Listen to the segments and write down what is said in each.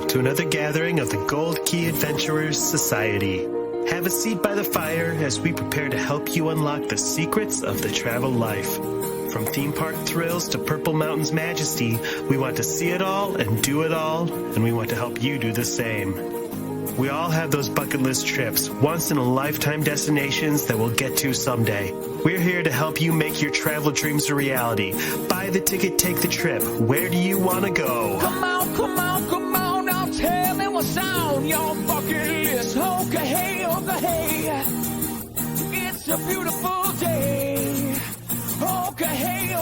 to another gathering of the Gold Key Adventurers Society. Have a seat by the fire as we prepare to help you unlock the secrets of the travel life. From theme park thrills to Purple Mountain's majesty, we want to see it all and do it all, and we want to help you do the same. We all have those bucket list trips, once-in-a-lifetime destinations that we'll get to someday. We're here to help you make your travel dreams a reality. Buy the ticket, take the trip. Where do you want to go? Come on, now tell me what's on your bucket list. Okay, hey, it's a beautiful day. Okay, hey,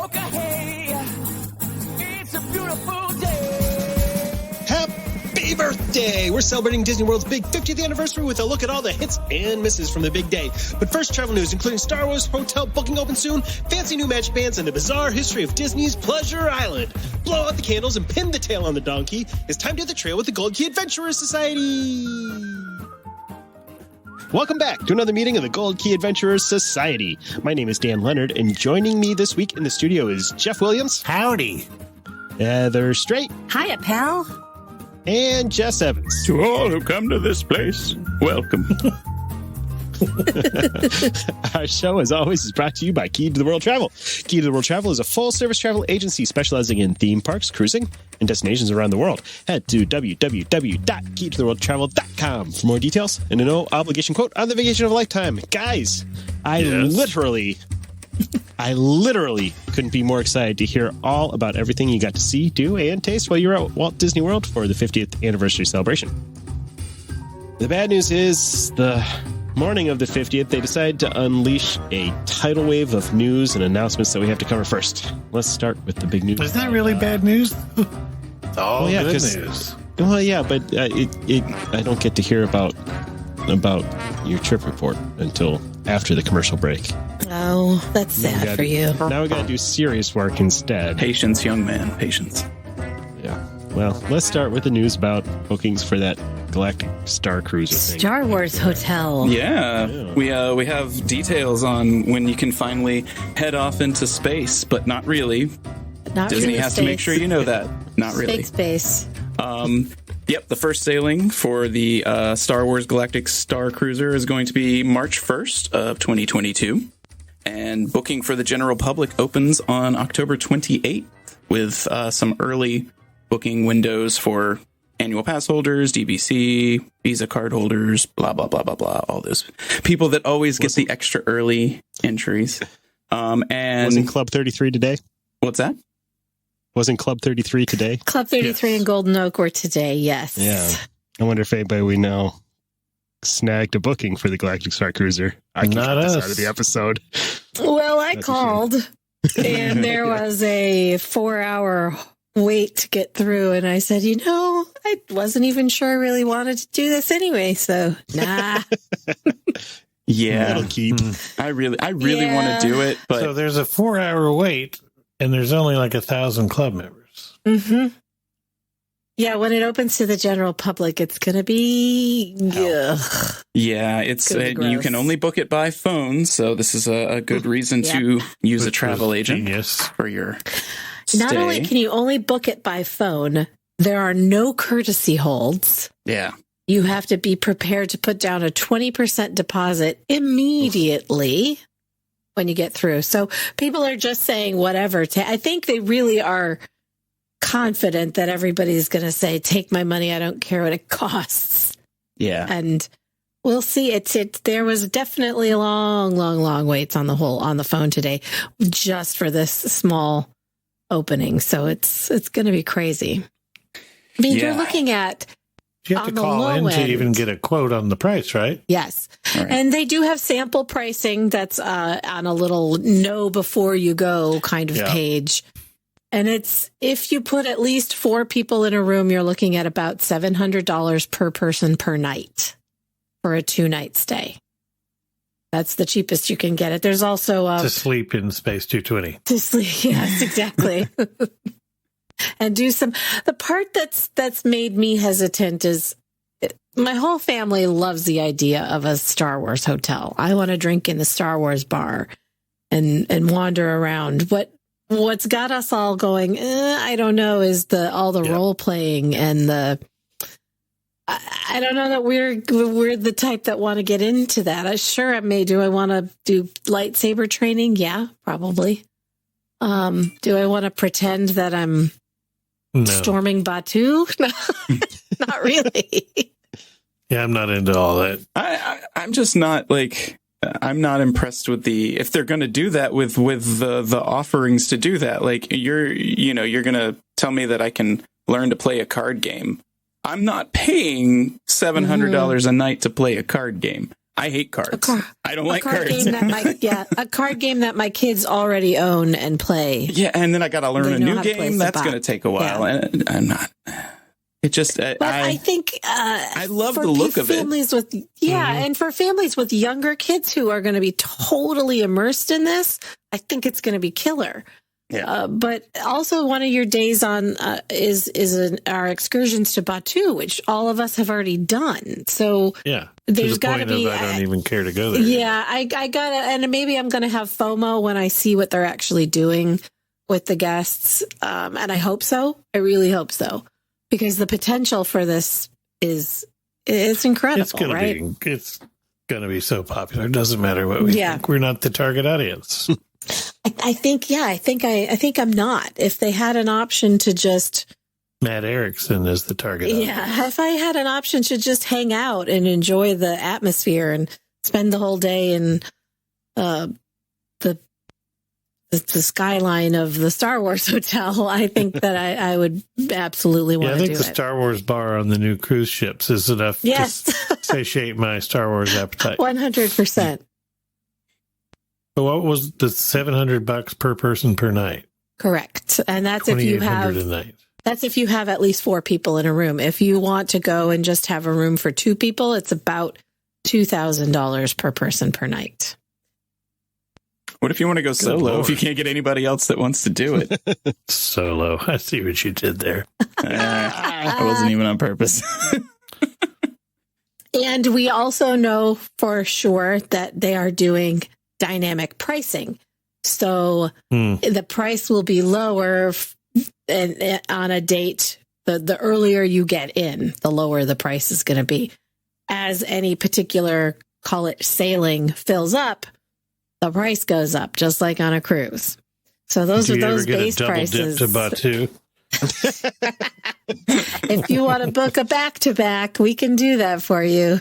it's a beautiful day. Happy birthday! We're celebrating Disney World's big 50th anniversary with a look at all the hits and misses from the big day. But first, travel news, including Star Wars hotel booking open soon, fancy new magic bands, and the bizarre history of Disney's Pleasure Island. Blow out the candles and pin the tail on the donkey. It's time to hit the trail with the Gold Key Adventurers Society. Welcome back to another meeting of the Gold Key Adventurers Society. My name is Dan Leonard, and joining me this week in the studio is Jeff Williams. Howdy. Heather Straight. Hiya, pal. And Jess Evans. To all who come to this place, welcome. Our show, as always, is brought to you by Key to the World Travel. Key to the World Travel is a full-service travel agency specializing in theme parks, cruising, and destinations around the world. Head to www.keytotheworldtravel.com for more details and a no-obligation quote on the vacation of a lifetime. Guys, I literally couldn't be more excited to hear all about everything you got to see, do, and taste while you were at Walt Disney World for the 50th anniversary celebration. The bad news is the morning of the 50th, they decided to unleash a tidal wave of news and announcements that we have to cover first. Let's start with the big news. Is that really bad news? It's all good news. Well, yeah, but I don't get to hear about your trip report until after the commercial break. Oh, that's sad for you. Now we got to do serious work instead. Patience, young man, patience. Yeah. Well, let's start with the news about bookings for that Galactic Star Cruiser thing. Star Wars Hotel. Yeah. We have details on when you can finally head off into space, but not really. Not Disney really has to make sure you know that. Not really. Space. Yep, the first sailing for the Star Wars Galactic Star Cruiser is going to be March 1st of 2022. And booking for the general public opens on October 28th with some early booking windows for annual pass holders, DVC, Visa card holders, blah, blah, blah, blah, blah. All those people that always get the extra early entries. And wasn't Club 33 today? What's that? Wasn't Club 33 today? Club 33 and Golden Oak were today, yes. Yeah. I wonder if anybody we know snagged a booking for the Galactic Star Cruiser. I can Not cut this us. out of the episode. Well, I called, and there was a 4-hour wait to get through, and I said, I wasn't even sure I really wanted to do this anyway, so nah. Yeah. That'll keep. I really want to do it, but So there's a 4-hour wait, and there's only like 1,000 club members. Mm-hmm. Yeah, when it opens to the general public, it's going to be... Ugh. yeah, it's Gonna be you gross. can only book it by phone, so this is a good reason to use a travel agent Genius. for your Not stay. only can you only book it by phone, there are no courtesy holds. Yeah. You have to be prepared to put down a 20% deposit immediately when you get through. So people are just saying whatever. I think they really are confident that everybody's going to say, take my money. I don't care what it costs. Yeah. And we'll see. There was definitely a long waits on the phone today just for this small opening. So it's going to be crazy. I mean, you're looking at... You have to on the call low in to end. even get a quote on the price, right? Yes. Right. And they do have sample pricing that's on a little know before you go kind of page. And it's, if you put at least 4 people in a room, you're looking at about $700 per person per night for a 2-night stay. That's the cheapest you can get it. There's also... to sleep in Space 220. To sleep, yes, exactly. And do some... The part that's made me hesitant is my whole family loves the idea of a Star Wars hotel. I want to drink in the Star Wars bar and wander around. What's got us all going, I don't know, is all the role playing and the I don't know that we're the type that want to get into that. Sure, I may. Do I want to do lightsaber training? Yeah, probably. Do I want to pretend that I'm storming Batu? Not really. Yeah, I'm not into all that. I'm just not like, I'm not impressed with if they're going to do that with the offerings to do that. Like you're going to tell me that I can learn to play a card game. I'm not paying $700 a night to play a card game. I hate cards. I don't like cards. A card game that my kids already own and play. Yeah, and then I got to learn a new game. That's going to take a while, and I'm not. It just. I think I love the look of it. And for families with younger kids who are going to be totally immersed in this, I think it's going to be killer. Yeah. But also one of your days on is our excursions to Batu, which all of us have already done. So yeah, there's got to be. I don't even care to go there. Yeah, I gotta, and maybe I'm going to have FOMO when I see what they're actually doing with the guests, and I hope so. I really hope so, because the potential for this it's incredible. It's gonna be so popular. It doesn't matter what we think. We're not the target audience. I think I'm not. If they had an option to just Matt Erickson is the target audience. Yeah, if I had an option to just hang out and enjoy the atmosphere and spend the whole day in the skyline of the Star Wars hotel, I think that I would absolutely want to do it. I think the Star Wars bar on the new cruise ships is enough to satiate my Star Wars appetite. 100%. But what was the $700 per person per night? Correct. And that's if you have a night. That's if you have at least 4 people in a room. If you want to go and just have a room for 2 people, it's about $2,000 per person per night. What if you want to go solo if you can't get anybody else that wants to do it? Solo. I see what you did there. That wasn't even on purpose. And we also know for sure that they are doing dynamic pricing. So the price will be lower on a date. The earlier you get in, the lower the price is going to be. As any particular, call it sailing, fills up, the price goes up, just like on a cruise. So those are those base prices. Dip to Batu? If you want to book a back-to-back, we can do that for you.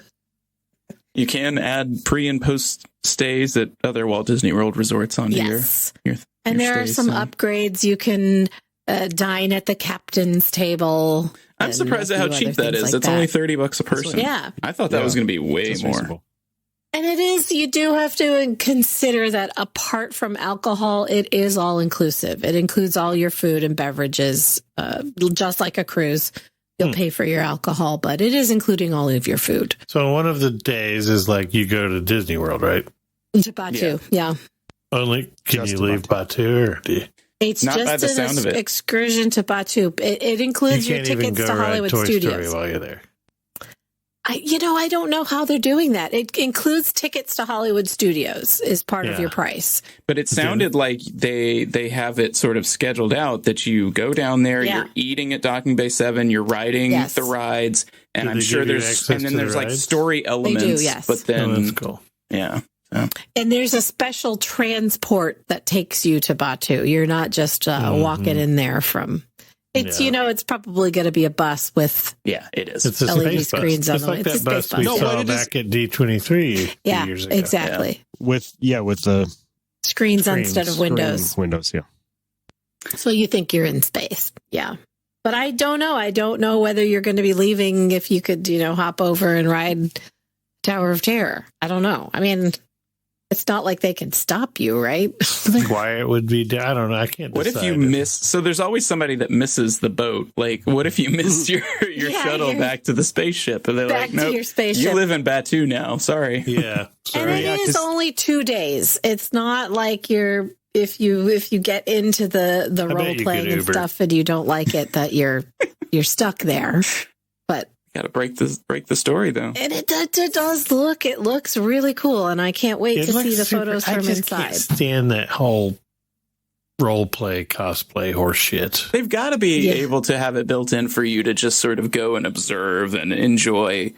You can add pre and post stays at other Walt Disney World resorts onto your and there are some upgrades. You can dine at the captain's table. I'm surprised at how cheap that is. It's only $30 a person. Yeah. I thought that was going to be way more. Reasonable. And it is, you do have to consider that apart from alcohol, it is all inclusive. It includes all your food and beverages, just like a cruise. You'll pay for your alcohol, but it is including all of your food. So one of the days is like you go to Disney World, right? To Batu, yeah. Only can you leave Batu, or do you? It's Not by just the sound of an it. excursion to Batu. It includes your tickets to Hollywood Toy Studios. Story while you're there. I don't know how they're doing that. It includes tickets to Hollywood Studios is part of your price. But it sounded like they have it sort of scheduled out that you go down there, you're eating at Docking Bay 7, you're riding the rides, and I'm sure there's like story elements. They do, yes. But then that's cool. Yeah. And there's a special transport that takes you to Batu. You're not just walking in there from. It's it's probably going to be a bus with it is. It's a LED space screens bus. on It's like it. It's that a bus space we bus. saw back at D23 years ago. Exactly. With the screens instead of windows. Windows, yeah. So you think you're in space, yeah. But I don't know. I don't know whether you're going to be leaving if you could, hop over and ride Tower of Terror. I don't know. I mean, it's not like they can stop you, right? I think Wyatt would be. I don't know. I can't. What if you miss? So there's always somebody that misses the boat. Like, what if you missed your shuttle back to the spaceship? And they're back like, no, to your spaceship. You live in Batu now. Sorry. Yeah. And it is only 2 days. It's not like you're if you get into the role playing and stuff and you don't like it that you're stuck there. But got to break the story though. And it does look. It looks really cool, and I can't wait to see the photos from inside. I just can't stand that whole role play, cosplay, horse shit. They've got to be able to have it built in for you to just sort of go and observe and enjoy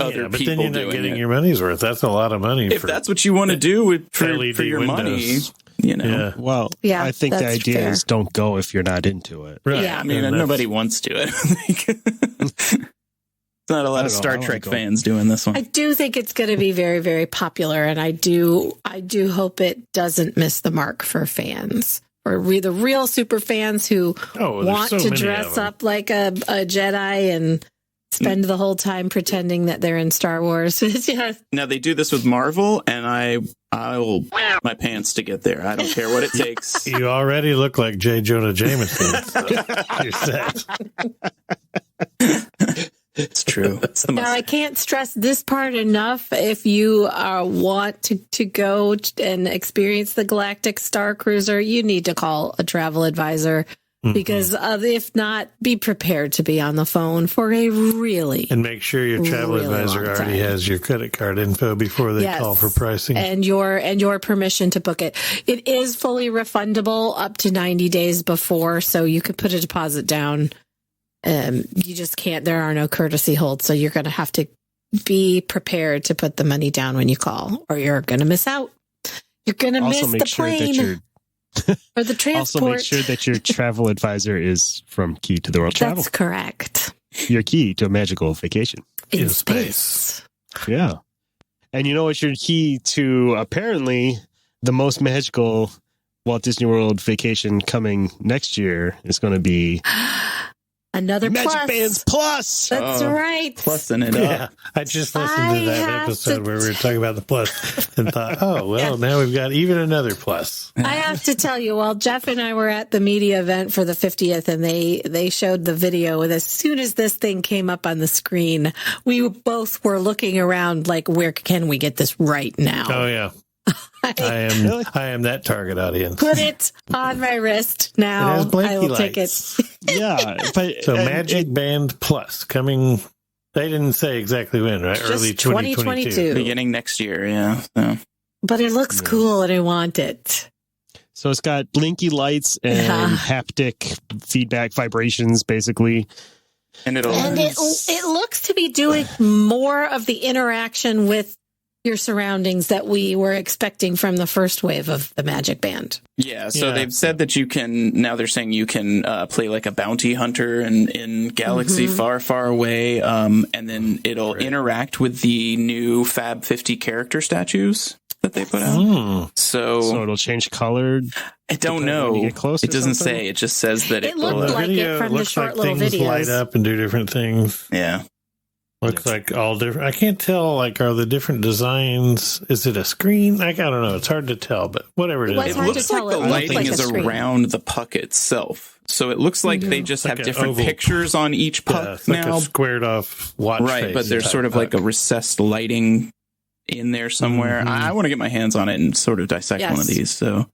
other but people then you're not getting your money's worth. That's a lot of money. If that's what you want to do for your windows. Money, you know. Yeah. Well, Yeah, I think the that's idea fair. is don't go if you're not into it. Right. Yeah. I mean, And nobody wants to. I don't think. There's not a lot of Star Trek fans doing this one. I do think it's going to be very, very popular, and I do hope it doesn't miss the mark for fans, or the real super fans who want so to many dress of them. up like a Jedi and spend the whole time pretending that they're in Star Wars. Yeah. Now they do this with Marvel, and I will wear my pants to get there. I don't care what it takes. You already look like J. Jonah Jameson. So you're set. It's true. It's the most. Now, I can't stress this part enough. If you want to go and experience the Galactic Star Cruiser, you need to call a travel advisor. Because if not, be prepared to be on the phone for a really And make sure your travel really advisor long already time. has your credit card info before they call for pricing. and your permission to book it. It is fully refundable up to 90 days before, so you could put a deposit down. You just can't. There are no courtesy holds, so you're going to have to be prepared to put the money down when you call, or you're going to miss out. You're going to miss the plane or the transport. Also, make sure that your travel advisor is from Key to the World Travel. That's correct. Your key to a magical vacation. In space. Yeah. And you know what? Your key to apparently the most magical Walt Disney World vacation coming next year is going to be Another Magic plus. Bands Plus. That's right. Plussing it Yeah, up. I just listened to that have episode to- where we were talking about the plus and thought, oh, well, now we've got even another plus. I have to tell you, while Jeff and I were at the media event for the 50th and they showed the video, and as soon as this thing came up on the screen, we both were looking around like, where can we get this right now? Oh, yeah. I am that target audience. Put it on my wrist now. It has blinky I will take lights. it. Yeah. But, So Magic Band Plus coming, they didn't say exactly when, right? Just Early 2022. 2022. Beginning next year, yeah. So. But it looks cool and I want it. So it's got blinky lights and haptic feedback vibrations, basically. And And it looks to be doing more of the interaction with your surroundings that we were expecting from the first wave of the Magic Band. Yeah, so Yeah. they've said that you can, now they're saying you can play like a bounty hunter in Galaxy Far, Far Away, and then it'll interact with the new Fab 50 character statues that they put out. So it'll change color. I don't when know. you get close It or doesn't something? say. It just says that It it looked will. like it from the looks short like little things videos. light up and do different things. Yeah. Looks like all different. I can't tell, like, are the different designs, is it a screen? I don't know. It's hard to tell, but whatever it Well, is. it's It hard to looks tell. like the It looks lighting like a is screen. around the puck itself. So it looks like they just Like have an different oval. pictures on each Yeah, puck it's like now. a squared off watch Right, face but there's type sort of like a puck. recessed lighting in there somewhere. I want to get my hands on it and sort of dissect one of Yes. these. So,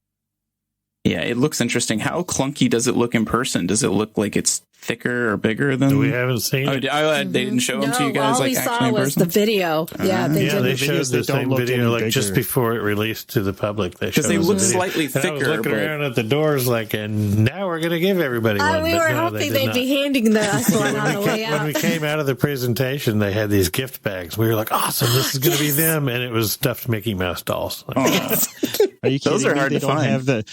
yeah, it looks interesting. How clunky does it look in person? Does it look like it's thicker or bigger than? We haven't seen it. They didn't show them to you guys all like we actually saw in was person? the video. Yeah, they Yeah, did. they the showed videos the that don't same look video any like just bigger. before it released to the public. Because they look slightly And I was thicker. looking But around at the doors like, and now we're going to give everybody one. We but were no, hoping they they'd did be not. handing us one on the way When we out. came out of the presentation, they had these gift bags. We were like, awesome, this is going to be them. And it was stuffed Mickey Mouse dolls. Like, Are you kidding Those are me? hard They to don't find. have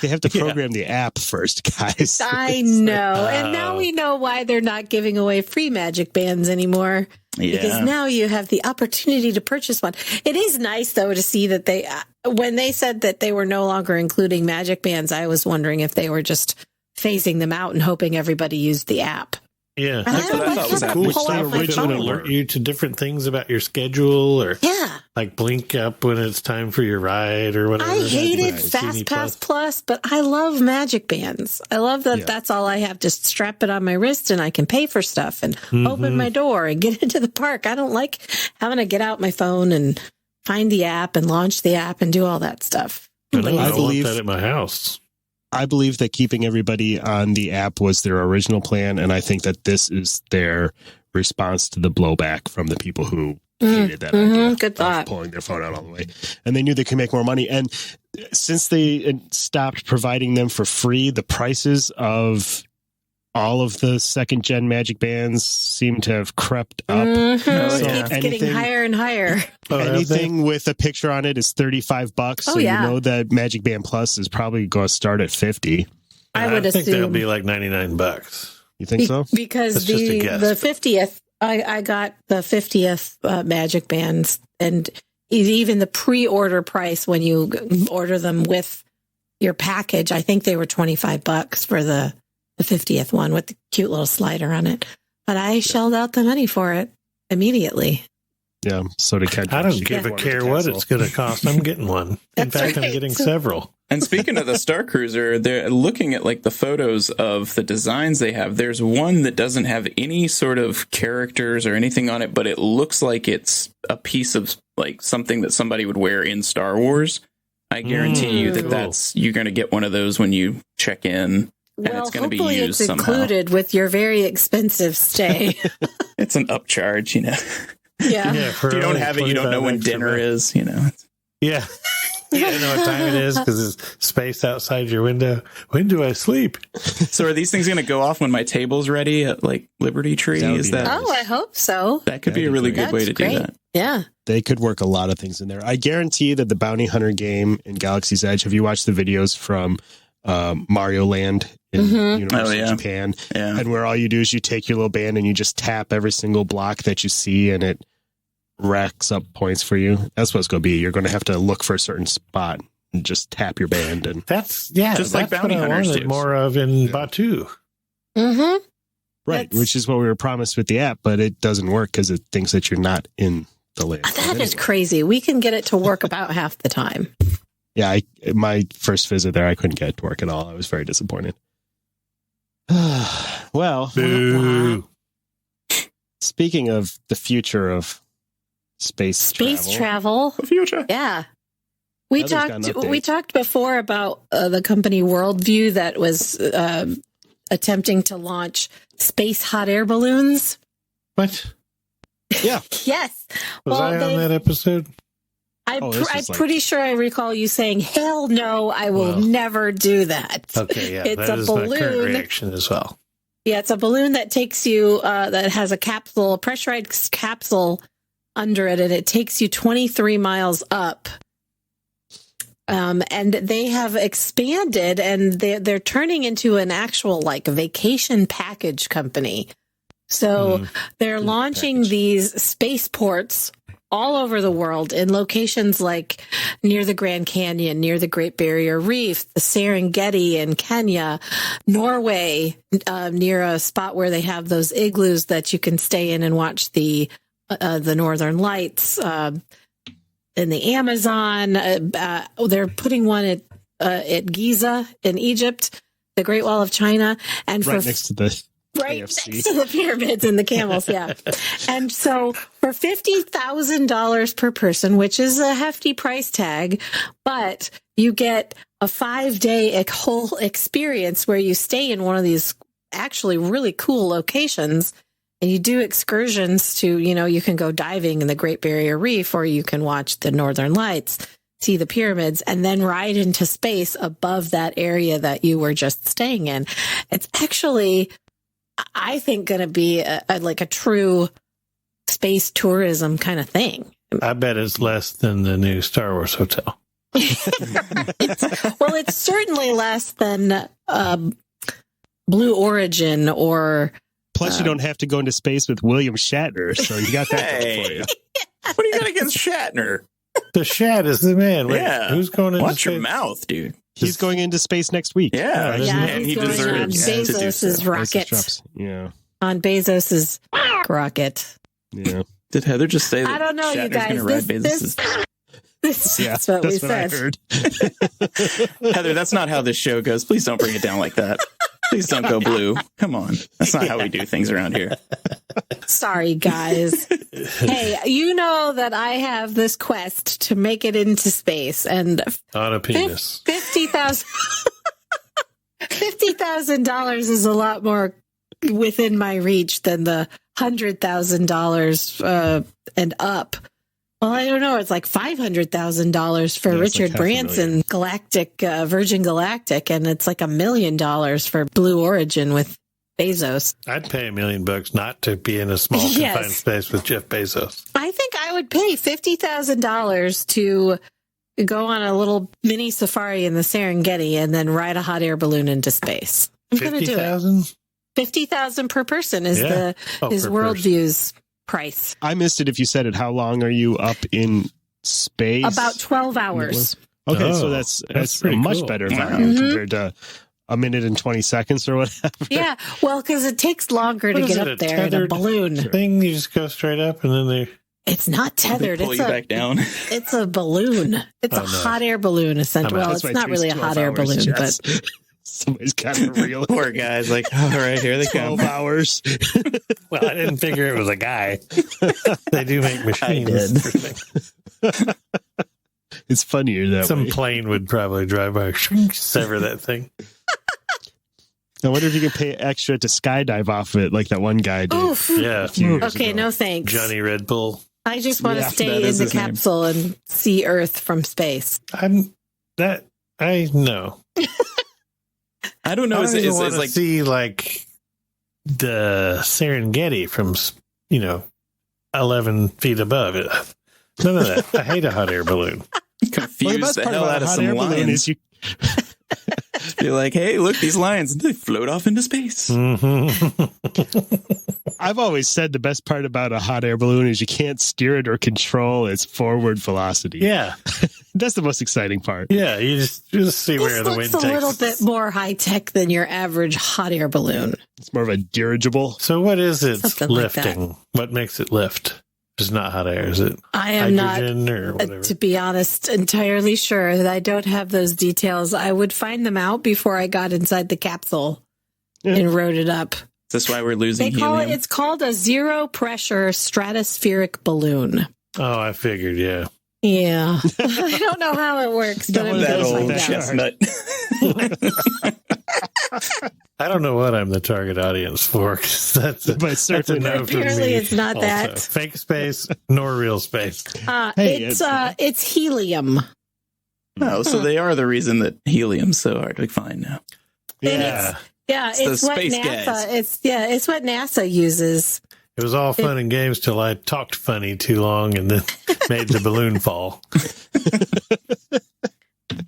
they have to program the app first, guys. I know. And now we know why they're not giving away free Magic Bands anymore. Because Yeah. now you have the opportunity to purchase one. It is nice, though, to see that when they said that they were no longer including Magic Bands, I was wondering if they were just phasing them out and hoping everybody used the app. yeah. That's what I thought was cool pull stuff. out my It would phone. alert you to different things about your schedule or Yeah. like blink up when it's time for your ride or whatever. I hated Right. Fast CD Pass Plus, but I love Magic Bands. I love that that's all I have. Just strap it on my wrist and I can pay for stuff and open my door and get into the park. I don't like having to get out my phone and find the app and launch the app and do all that stuff. I know, I want believe- that at my house. I believe that keeping everybody on the app was their original plan, and I think that this is their response to the blowback from the people who hated that idea. Good thought. Of pulling their phone out all the way. And they knew they could make more money. And since they stopped providing them for free, the prices of all of the second gen Magic Bands seem to have crept up. It keeps getting higher and higher. Anything with a picture on it is $35. So you know that Magic Band Plus is probably going to start at $50. I would think they'll assume be like $99. You think so? Because That's just a guess. the 50th, I got the 50th Magic Bands, and even the pre-order price when you order them with your package, I think they were $25 for the 50th one with the cute little slider on it. But I shelled out the money for it immediately. Yeah, so did Ken. I don't give a care what it's going to cost. I'm getting one. In fact, I'm getting several. And speaking of the Star Cruiser, they're looking at like the photos of the designs they have. There's one that doesn't have any sort of characters or anything on it, but it looks like it's a piece of like something that somebody would wear in Star Wars. I guarantee you that you're going to get one of those when you check in. And Well, it's going to be hopefully used it's somehow. included with your very expensive stay. It's an upcharge, you know. Yeah. If you don't have it, you don't know when dinner is, you know. Yeah. You don't know what time it is because it's spaced outside your window. When do I sleep? So are these things going to go off when my table's ready at like Liberty Tree? Is that? Oh, I hope so. That could be a really good way to do that. Yeah. They could work a lot of things in there. I guarantee that the Bounty Hunter game in Galaxy's Edge, have you watched the videos from Mario Land in University of Japan? Yeah. And where all you do is you take your little band and you just tap every single block that you see and it racks up points for you. That's what it's going to be. You're going to have to look for a certain spot and just tap your band. And just like Bounty what I Hunters wanted do. more of in Batu. Mm-hmm. Right, which is what we were promised with the app, but it doesn't work because it thinks that you're not in the land. That is crazy. We can get it to work about half the time. Yeah, my first visit there, I couldn't get it to work at all. I was very disappointed. Well, Boo. Speaking of the future of space travel. The future. Yeah. We Heather's got an update. we talked before about the company Worldview that was attempting to launch space hot air balloons. What? Yeah. Yes. Was I on that episode? I'm pretty sure I recall you saying, hell no, I will never do that. Okay, yeah. It's that a is my current balloon. reaction as well. Yeah, it's a balloon that takes you, that has a capsule, a pressurized capsule under it, and it takes you 23 miles up. And they have expanded, and they're turning into an actual like vacation package company. So they're launching these spaceports all over the world in locations like near the Grand Canyon, near the Great Barrier Reef, the Serengeti in Kenya, Norway, near a spot where they have those igloos that you can stay in and watch the Northern Lights. In the Amazon, they're putting one at Giza in Egypt, the Great Wall of China, and right next to the next to the pyramids and the camels, yeah. And so for $50,000 per person, which is a hefty price tag, but you get a 5-day whole experience where you stay in one of these actually really cool locations. And you do excursions to, you can go diving in the Great Barrier Reef, or you can watch the Northern Lights, see the pyramids, and then ride into space above that area that you were just staying in. It's actually, I think, going to be like a true space tourism kind of thing. I bet it's less than the new Star Wars hotel. Well, it's certainly less than Blue Origin or... Plus, you don't have to go into space with William Shatner, so you got that going for you. What do you got against Shatner? The Shat is the man. Wait, Yeah. who's going into Watch space? your mouth, dude. He's going into space next week. Yeah, and he he's going on deserves to do Bezos's so. rocket. Yeah. On Bezos's rocket. Yeah. Did Heather just say that I don't know, you Shatner's guys. gonna ride Bezos's? That's what we said. I heard. Heather, that's not how this show goes. Please don't bring it down like that. Please don't go blue. Come on. That's not how we do things around here. Sorry, guys. Hey, you know that I have this quest to make it into space, and On a penis. $50,000 is a lot more within my reach than the $100,000 and up. Well, I don't know. It's like $500,000 for Richard like Branson Galactic, Virgin Galactic, and it's like $1 million for Blue Origin with Bezos. I'd pay $1 million not to be in a small confined space with Jeff Bezos. I think I would pay $50,000 to go on a little mini safari in the Serengeti and then ride a hot air balloon into space. I'm going to do it. $50,000 per person is his worldview's price. I missed it if you said it. How long are you up in space? About 12 hours. Okay, so that's a much better value compared to a minute and 20 seconds or whatever. Yeah, well, because it takes longer to get up there in a balloon. Thing you just go straight up and then they. It's not tethered. Pull you back down. It's a balloon. It's a hot air balloon, essentially. Well, it's not really a hot air balloon, but somebody's got to reel it. Poor guys, like, all right, here they come. 12 hours. Well, I didn't figure it was a guy. They do make machines. It's funnier that Some way. plane would probably drive by, sever that thing. I wonder if you can pay extra to skydive off of it, like that one guy did. Oof. Yeah. Okay, no thanks. Johnny Red Bull. I just want to stay in the capsule and see Earth from space. I know. I don't know. I don't even It's want to like see like the Serengeti from 11 feet above it. None of that. I hate a hot air balloon. confuse the hell out of some lions. Be like, hey, look, these lions, they float off into space. Mm-hmm. I've always said the best part about a hot air balloon is you can't steer it or control its forward velocity. Yeah. That's the most exciting part. Yeah, you just see where the wind takes. It's a little bit more high tech than your average hot air balloon. It's more of a dirigible. So what is it Something lifting? What makes it lift? It's not hot air, is it? I am not, or whatever? to be honest, entirely sure that I don't have those details. I would find them out before I got inside the capsule and wrote it up. That's why we're losing helium. It's called a zero pressure stratospheric balloon. Oh, I figured, yeah. Yeah. I don't know how it works, but I'm that going old to find out. chestnut. I don't know what I'm the target audience for. That's But certainly no for Apparently me it's not also. that. Fake space nor real space. It's helium. Oh, so they are the reason that helium's so hard to find now. Yeah. It's the what space NASA. guys. It's what NASA uses. It was all fun and games till I talked funny too long and then made the balloon fall.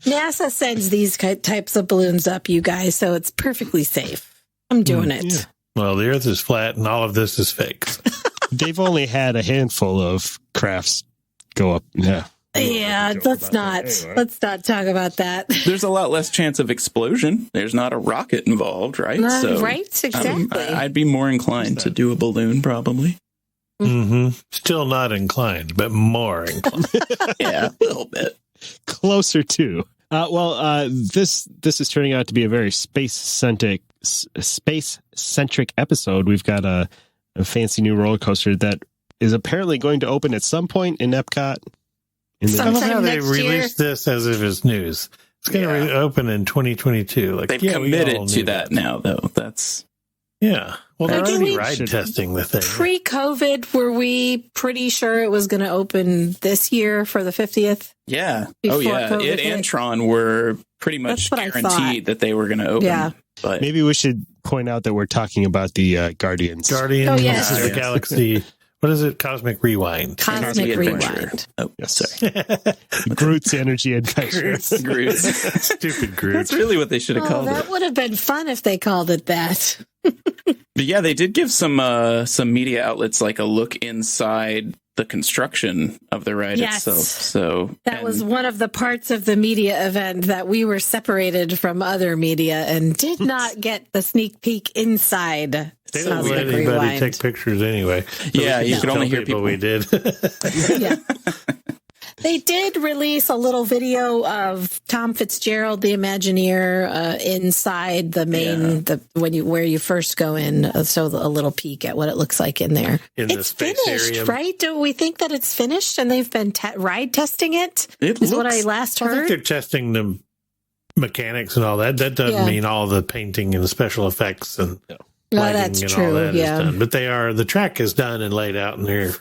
NASA sends these types of balloons up, you guys, so it's perfectly safe. I'm doing it. Yeah. Well, the Earth is flat and all of this is fake. They've only had a handful of crafts go up. Yeah. Yeah, let's not talk about that. There's a lot less chance of explosion. There's not a rocket involved, right? Right, exactly. I'd be more inclined to do a balloon, probably. Mm-hmm. Still not inclined, but more inclined. Yeah, a little bit. Closer to. This is turning out to be a very space-centric episode. We've got a fancy new roller coaster that is apparently going to open at some point in EPCOT. I love how Sometime they next released this as if it's news. It's going to open in 2022. Like They've we all committed to knew that now, though. That's yeah. Well, they're Like, already we ride testing the thing. Pre-COVID, were we pretty sure it was going to open this year for the 50th? yeah. Before Oh yeah, COVID it and hit. Tron were pretty much That's what I guaranteed thought. that they were going to open. Yeah. But Maybe we should point out that we're talking about the Guardians. Guardians Oh, yes. of the Galaxy. What is it? Cosmic Rewind. Cosmic Adventure. Rewind. Oh, Yes. sorry. Groot's Energy Adventure. Groot. Stupid Groot. That's really what they should have Oh, called that it. would have been fun if they called it that. But yeah, they did give some media outlets like a look inside the construction of the ride Yes. itself. So That was one of the parts of the media event that we were separated from other media and did not get the sneak peek inside. They didn't Cosmic let anybody Rewind. take pictures anyway. So Yeah, you just could only tell hear people. we did. Yeah. They did release a little video of Tom Fitzgerald, the Imagineer, inside the main, where you first go in. So a little peek at what it looks like in there. In the It's space finished, area. right? Do we think that it's finished and they've been ride testing it? It Is what looks- I last I think they're heard. testing the mechanics and all that. That doesn't Yeah. mean all the painting and the special effects and that's and true. all that Yeah. is done. But the track is done and laid out, and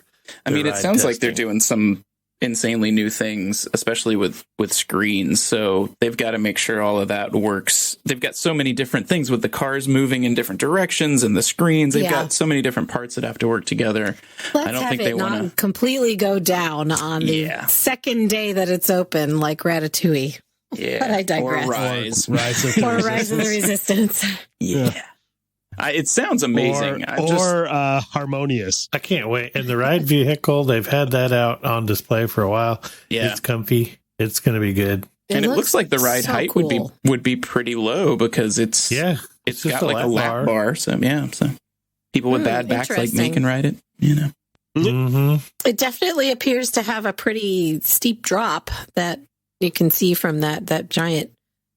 I mean, it sounds like they're doing some insanely new things, especially with screens. So they've got to make sure all of that works. They've got so many different things with the cars moving in different directions and the screens. They've got so many different parts that have to work together. Let's I don't have think it they not want to completely go down on the second day that it's open, like Ratatouille. Yeah, But I digress. Or Rise. Or Rise of the Resistance. Yeah. It sounds amazing. Or Harmonious. I can't wait. And the ride vehicle, they've had that out on display for a while. Yeah. It's comfy. It's going to be good. And it looks like the ride height would be pretty low because it's got like a lap bar. So so people with bad backs like me can ride it. You know, Mm-hmm. It definitely appears to have a pretty steep drop that you can see from that giant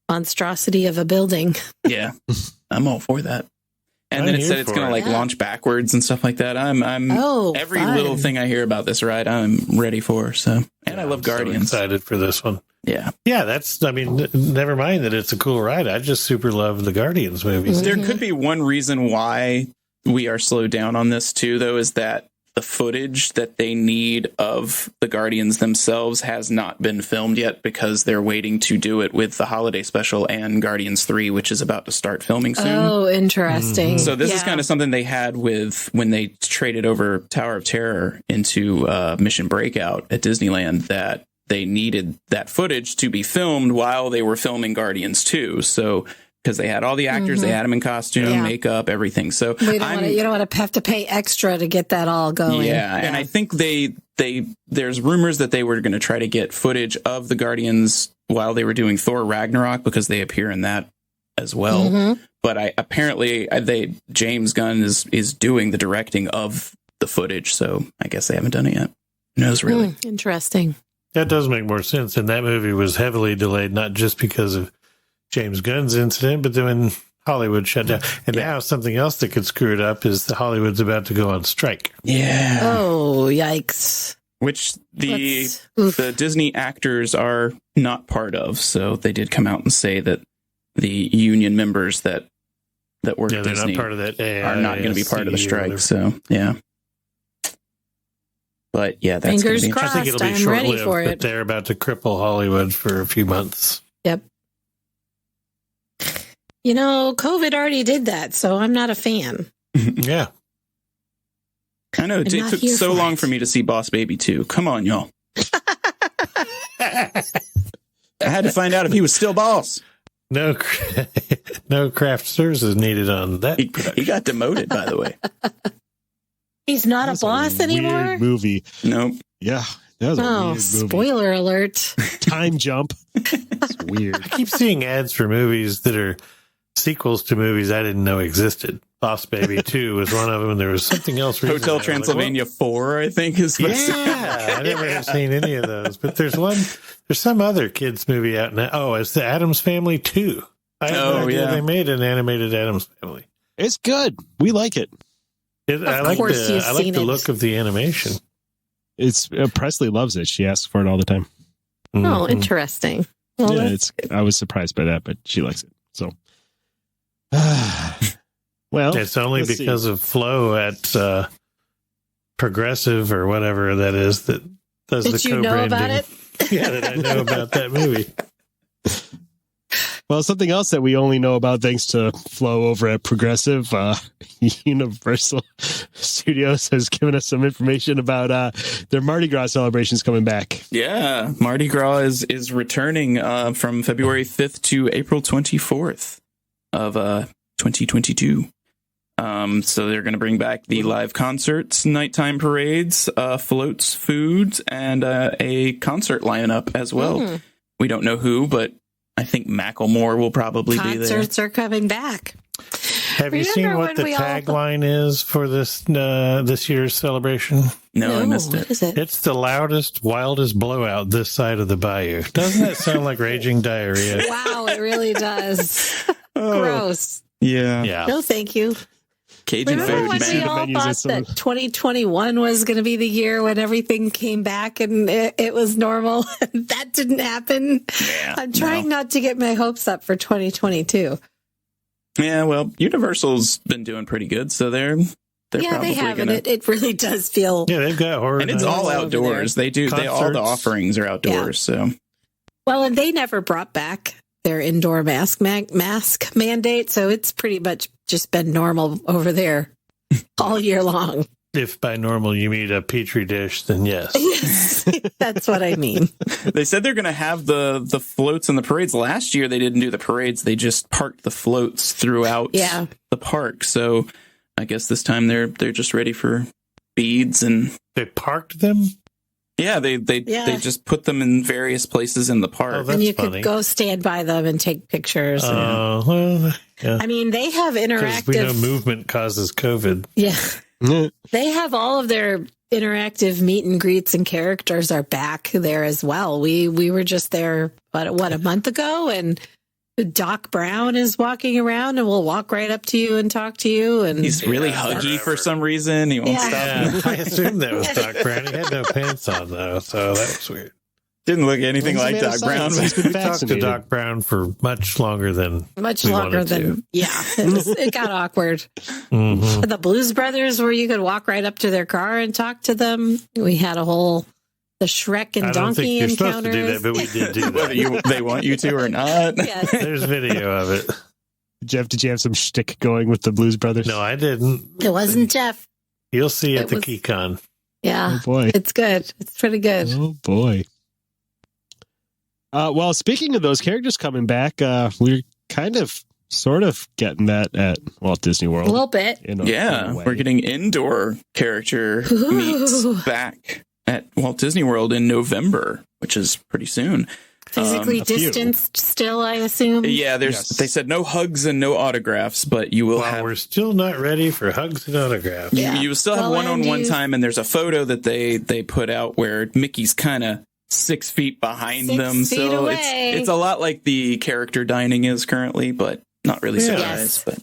monstrosity of a building. Yeah, I'm all for that. And then it said it's going to like launch backwards and stuff like that. I'm every fun. little thing I hear about this ride, I'm ready for. So, and I love Guardians. So excited for this one. Yeah. Yeah, never mind that it's a cool ride. I just super love the Guardians movies. There could be one reason why we are slowed down on this too, though, is that the footage that they need of the Guardians themselves has not been filmed yet because they're waiting to do it with the holiday special and Guardians 3, which is about to start filming soon. Oh, interesting. So this is kind of something they had with when they traded over Tower of Terror into Mission Breakout at Disneyland, that they needed that footage to be filmed while they were filming Guardians 2. So because they had all the actors, they had them in costume, makeup, everything. So you don't want to have to pay extra to get that all going. Yeah, and I think there's rumors that they were going to try to get footage of the Guardians while they were doing Thor Ragnarok because they appear in that as well. But apparently James Gunn is doing the directing of the footage, so I guess they haven't done it yet. Who knows, really? Interesting. That does make more sense. And that movie was heavily delayed, not just because of James Gunn's incident, but then when Hollywood shut down. And now something else that could screw it up is that Hollywood's about to go on strike. Yeah. Oh, yikes. Which the Disney actors are not part of. So they did come out and say that the union members that work at Disney not part of that are not going to be part of the strike. So, yeah. But yeah, that's fingers gonna be, crossed. I think it'll be I'm ready short-lived, for but it. they're about to cripple Hollywood for a few months. Yep. You know, COVID already did that, so I'm not a fan. Yeah. I know. It took so long for me to see Boss Baby 2. Come on, y'all. I had to find out if he was still boss. No craft services needed on that. He got demoted, by the way. He's not a boss anymore? Weird movie. Nope. Yeah. That was a weird movie. Spoiler alert. Time jump. It's weird. I keep seeing ads for movies that are sequels to movies I didn't know existed. Boss Baby 2 was one of them. There was something else. Hotel Transylvania 4, I think, is supposed to. I never have seen any of those. But there's some other kids movie out now. Oh, it's the Addams Family 2. I had no idea they made an animated Addams Family. It's good. We like it. I like the look of the animation. It's Presley loves it. She asks for it all the time. Oh, interesting. Well, yeah, I was surprised by that, but she likes it. So, well, it's only because of Flo at Progressive or whatever that is that does the co-branding. Did you know about it? Yeah, that I know about that movie. Well, something else that we only know about thanks to Flo over at Progressive, Universal Studios has given us some information about their Mardi Gras celebrations coming back. Yeah, Mardi Gras is returning from February 5th to April 24th of 2022. So they're going to bring back the live concerts, nighttime parades, floats, foods, and a concert lineup as well. We don't know who, but I think Macklemore will probably be there. Concerts are coming back. Have you seen what the tagline is for this year's celebration? No, I missed it. What is it? It's the loudest, wildest blowout this side of the bayou. Doesn't that sound like raging diarrhea? Wow, it really does. Gross. Yeah. No, thank you. Cajun Remember food, when we man. all thought that 2021 was going to be the year when everything came back and it was normal? That didn't happen. Yeah, I'm trying not to get my hopes up for 2022. Yeah, well, Universal's been doing pretty good, so they're They probably have, gonna... and it really does feel. Yeah, they've got horror. And it's all outdoors. All the offerings are outdoors. So, well, and they never brought back their indoor mask mandate, so it's pretty much just been normal over there all year long. If by normal you mean a petri dish, then yes. Yes, that's what I mean. They said they're going to have the floats and the parades. Last year they didn't do the parades; they just parked the floats throughout the park. So, I guess this time they're just ready for beads and they parked them. Yeah, they just put them in various places in the park. Oh, that's and you funny. could go stand by them and take pictures. Well, yeah. I mean, they have Because we know interactive. movement causes COVID. Yeah. They have all of their interactive meet and greets and characters are back there as well. We were just there, what, a month ago? And Doc Brown is walking around and will walk right up to you and talk to you. And he's really huggy for some reason. He won't stop. Yeah, I assumed that was Doc Brown. He had no pants on, though, so that was weird. Didn't look anything like Doc Brown. He's been We talked to vaccinated. Doc Brown for much longer than it got awkward. Mm-hmm. The Blues Brothers, where you could walk right up to their car and talk to them. We had the Shrek and I don't think Donkey you're supposed to do encounters. that, but we did do Whether that. they want you to or not. Yes. There's video of it. Did you have some shtick going with the Blues Brothers? No, I didn't. It wasn't Jeff. You'll see at It the was- KeyCon. Yeah. Oh boy. It's good. It's pretty good. Oh boy. Well, speaking of those characters coming back, we're kind of, sort of getting that at Walt Disney World. A little bit. in a Yeah, way. we're getting indoor character Ooh. meets back at Walt Disney World in November, which is pretty soon. Physically a few. distanced still, I assume. Yeah, Yes. they said no hugs and no autographs, but you will Well, have we're still not ready for hugs and autographs. Yeah. you will still have Well, one-on-one and time, and there's a photo that they put out where Mickey's kind of 6 feet behind 6 them. feet So away. it's a lot like the character dining is currently, but not really so Yeah. nice. But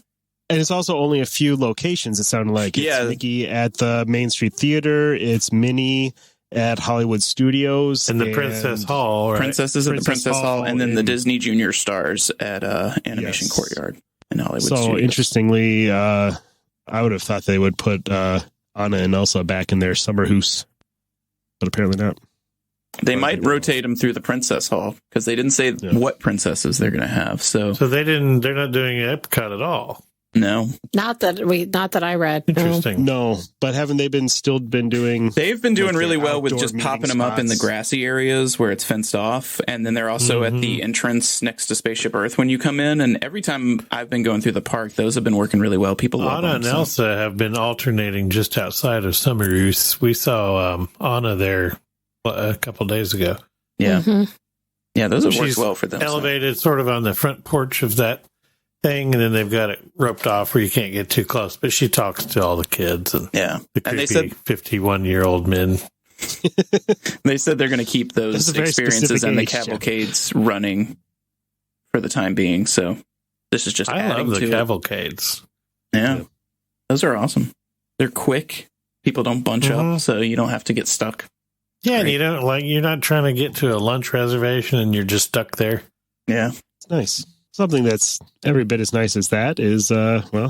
And it's also only a few locations, it sounded like. It's Yeah. Mickey at the Main Street Theater. It's Minnie at Hollywood Studios. And the Princess Hall, right? Princesses at the Princess Hall, and then the in- Disney Junior Stars at Animation Yes. Courtyard in Hollywood So Studios. interestingly, I would have thought they would put Anna and Elsa back in their summer house, but apparently not. They might rotate them through the Princess Hall because they didn't say Yeah. what princesses they're going to have. So So they're not doing EPCOT at all. no, Not that I read. No. Interesting. No, but haven't they still been doing? they've been doing Like really their well with outdoor just popping meeting them up in the spots. grassy areas where it's fenced off, and then they're also at the entrance next to Spaceship Earth when you come in. And every time I've been going through the park, those have been working really well. People love Anna them. and so- Elsa have been alternating just outside of Summer Use. We saw Anna there a couple days ago. Yeah, Mhm. yeah, those have worked She's well for them. so. Elevated sort of on the front porch of that thing, and then they've got it roped off where you can't get too close. But she talks to all the kids and Yeah, the and they creepy said 51-year-old men. they're going to keep those That's a very experiences specific and the age, Jeff. cavalcades running for the time being. So this is just I adding love the to it. cavalcades. Yeah, those are awesome. They're quick. People don't bunch Mhm. up, so you don't have to get stuck. Yeah, and Great. you're not trying to get to a lunch reservation and you're just stuck there. Yeah. It's nice. Something that's every bit as nice as that is,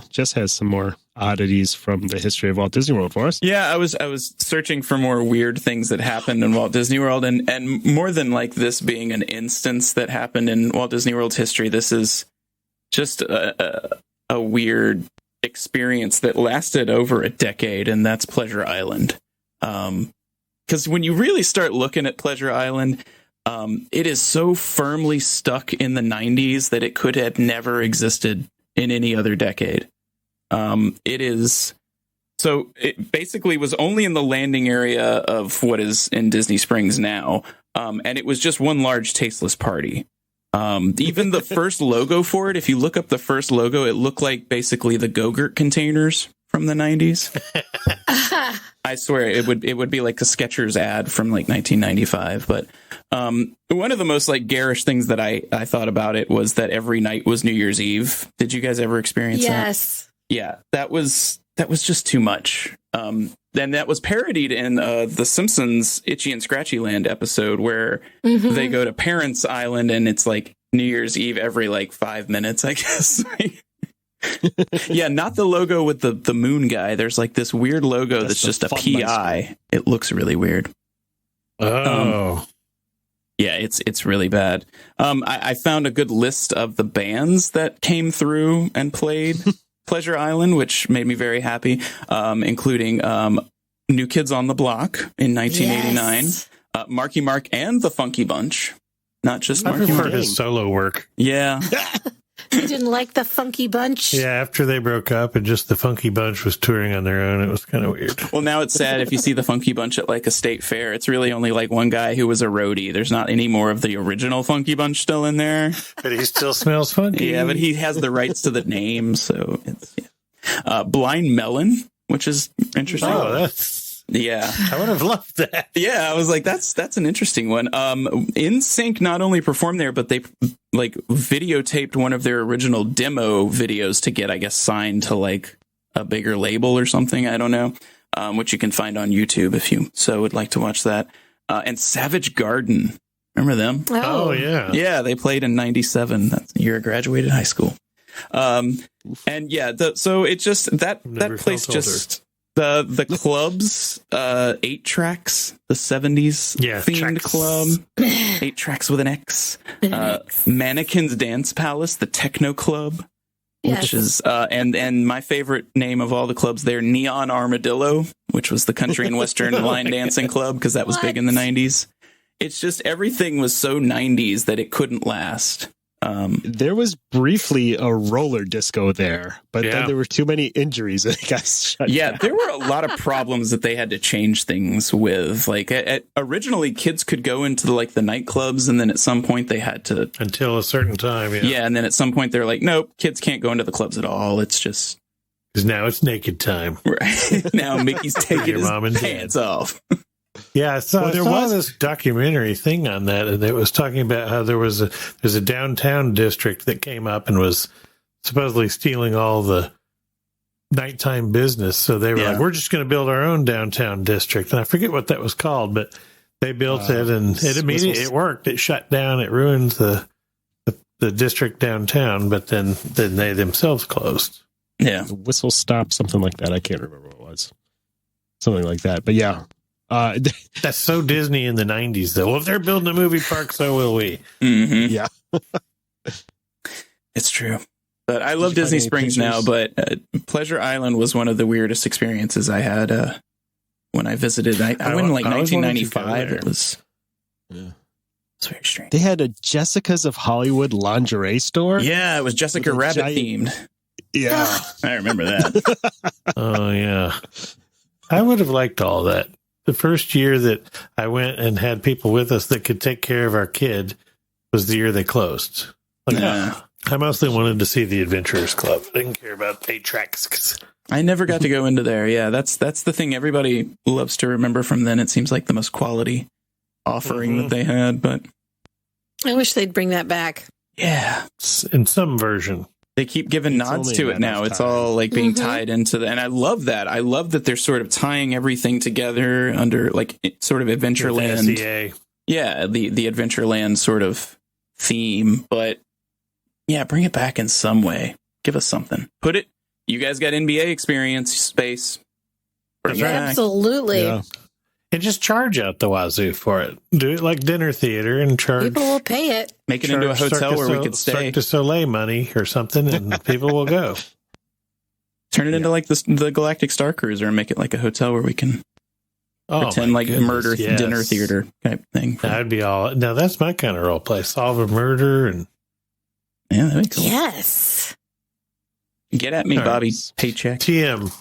Jess has some more oddities from the history of Walt Disney World for us. Yeah, I was searching for more weird things that happened in Walt Disney World, and more than like this being an instance that happened in Walt Disney World's history, this is just a weird experience that lasted over a decade, and that's Pleasure Island. Because when you really start looking at Pleasure Island, it is so firmly stuck in the 90s that it could have never existed in any other decade. It basically was only in the landing area of what is in Disney Springs now. And it was just one large tasteless party. Even the first logo for it, if you look up the first logo, it looked like basically the Go-Gurt containers from the 90s. I swear it would be like a Skechers ad from like 1995. But one of the most like garish things that I thought about it was that every night was New Year's Eve. Did you guys ever experience that? Yes. Yeah, that was just too much. And that was parodied in the Simpsons Itchy and Scratchy Land episode where Mhm. they go to Parents Island and it's like New Year's Eve every like 5 minutes, I guess. Yeah, not the logo with the moon guy. There's like this weird logo that's just a PI. It looks really weird. Oh. Yeah, it's really bad. I found a good list of the bands that came through and played Pleasure Island, which made me very happy, including New Kids on the Block in 1989, Yes. Marky Mark and the Funky Bunch, not just I Marky prefer Mark. his solo work. Yeah. You didn't like the Funky Bunch? Yeah, after they broke up and just the Funky Bunch was touring on their own, it was kind of weird. Well, now it's sad if you see the Funky Bunch at like a state fair. It's really only like one guy who was a roadie. There's not any more of the original Funky Bunch still in there. But he still smells funky. Yeah, but he has the rights to the name, so it's Blind Melon, which is interesting. Oh, that's... Yeah. I would have loved that. Yeah, I was like, that's an interesting one. NSYNC not only performed there, but they like videotaped one of their original demo videos to get, I guess, signed to like a bigger label or something. I don't know, which you can find on YouTube if you so would like to watch that. And Savage Garden, remember them? Oh, yeah. Yeah, they played in '97. That's the year I graduated high school. And yeah, so it just that place just. The clubs, 8 tracks, the 70s themed tracks. club, 8 tracks with an X, Mannequin's Dance Palace, the Techno Club, which is, and my favorite name of all the clubs there, Neon Armadillo, which was the country and western line dancing club, because that was big in the 90s. It's just everything was so 90s that it couldn't last. There was briefly a roller disco there, but then there were too many injuries and it got shut down. There were a lot of problems that they had to change things with. Like originally kids could go into the nightclubs, and then at some point they had to until a certain time. Yeah. And then at some point they're like, nope, kids can't go into the clubs at all. It's just because now it's naked time. Right. Now Mickey's taking his mom and pants off. Yeah, I saw this documentary thing on that, and it was talking about how there's a downtown district that came up and was supposedly stealing all the nighttime business. So they were like, we're just going to build our own downtown district. And I forget what that was called, but they built it, and it immediately it worked. It shut down. It ruined the district downtown, but then they themselves closed. Yeah. Whistle Stop, something like that. I can't remember what it was. Something like that. But yeah. That's so Disney in the 90s, though. Well, if they're building a movie park, so will we. Mm-hmm. Yeah. It's true. But I love Disney Springs now, but Pleasure Island was one of the weirdest experiences I had when I visited. I went in 1995. It was very strange. They had a Jessica's of Hollywood lingerie store. Yeah, it was Jessica Rabbit themed. Yeah. I remember that. Oh, yeah. I would have liked all that. The first year that I went and had people with us that could take care of our kid was the year they closed. I mostly wanted to see the Adventurers Club. I didn't care about 8 tracks. I never got to go into there. Yeah, that's the thing everybody loves to remember from then. It seems like the most quality offering that they had, but I wish they'd bring that back. Yeah. In some version. They keep giving nods to it now. It's all like being tied into and I love that. I love that they're sort of tying everything together under like sort of Adventureland. Yeah, the Adventureland sort of theme, but yeah, bring it back in some way. Give us something. You guys got NBA experience space. Absolutely. Yeah. And just charge out the wazoo for it. Do it like dinner theater and charge. People will pay it. Make it into a hotel where we could stay. Cirque du Soleil money or something, and people will go. Turn it into like the Galactic Star Cruiser and make it like a hotel where we can pretend like murder dinner theater type thing. That'd be all. Now that's my kind of role play. Solve a murder and that'd be cool. Yes. Get at me, Bobby. Paycheck. TM.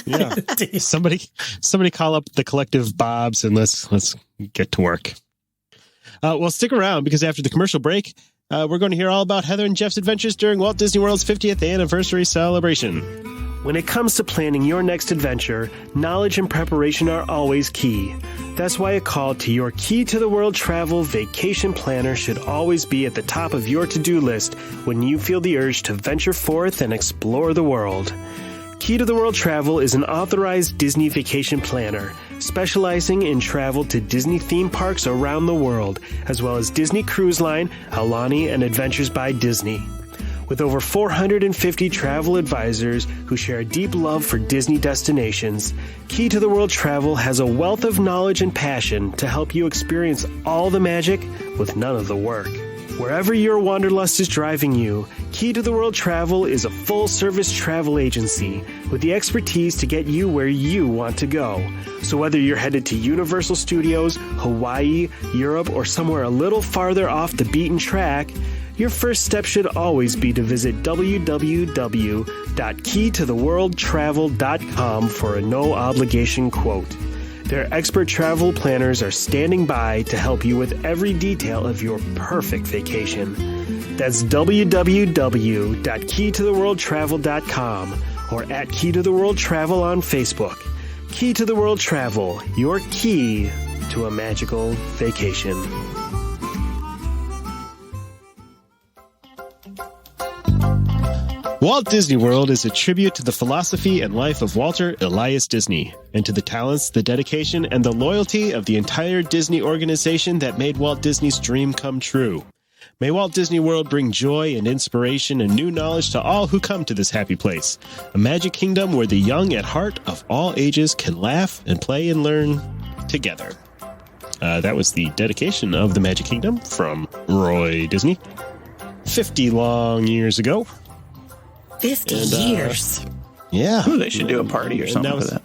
Yeah. somebody call up the collective Bobs and let's get to work. Well, stick around because after the commercial break, we're going to hear all about Heather and Jeff's adventures during Walt Disney World's 50th anniversary celebration. When it comes to planning your next adventure, knowledge and preparation are always key. That's why a call to your Key to the World travel vacation planner should always be at the top of your to-do list when you feel the urge to venture forth and explore the world. Key to the World Travel is an authorized Disney vacation planner, specializing in travel to Disney theme parks around the world, as well as Disney Cruise Line, Aulani, and Adventures by Disney. With over 450 travel advisors who share a deep love for Disney destinations, Key to the World Travel has a wealth of knowledge and passion to help you experience all the magic with none of the work. Wherever your wanderlust is driving you, Key to the World Travel is a full-service travel agency with the expertise to get you where you want to go. So whether you're headed to Universal Studios, Hawaii, Europe, or somewhere a little farther off the beaten track, your first step should always be to visit www.keytotheworldtravel.com for a no-obligation quote. Their expert travel planners are standing by to help you with every detail of your perfect vacation. That's www.keytotheworldtravel.com or at Key to the World Travel on Facebook. Key to the World Travel, your key to a magical vacation. Walt Disney World is a tribute to the philosophy and life of Walter Elias Disney, and to the talents, the dedication, and the loyalty of the entire Disney organization that made Walt Disney's dream come true. May Walt Disney World bring joy and inspiration and new knowledge to all who come to this happy place, a magic kingdom where the young at heart of all ages can laugh and play and learn together. That was the dedication of the Magic Kingdom from Roy Disney 50 long years ago. 50 years. Yeah. Ooh, they should do a party or something with that.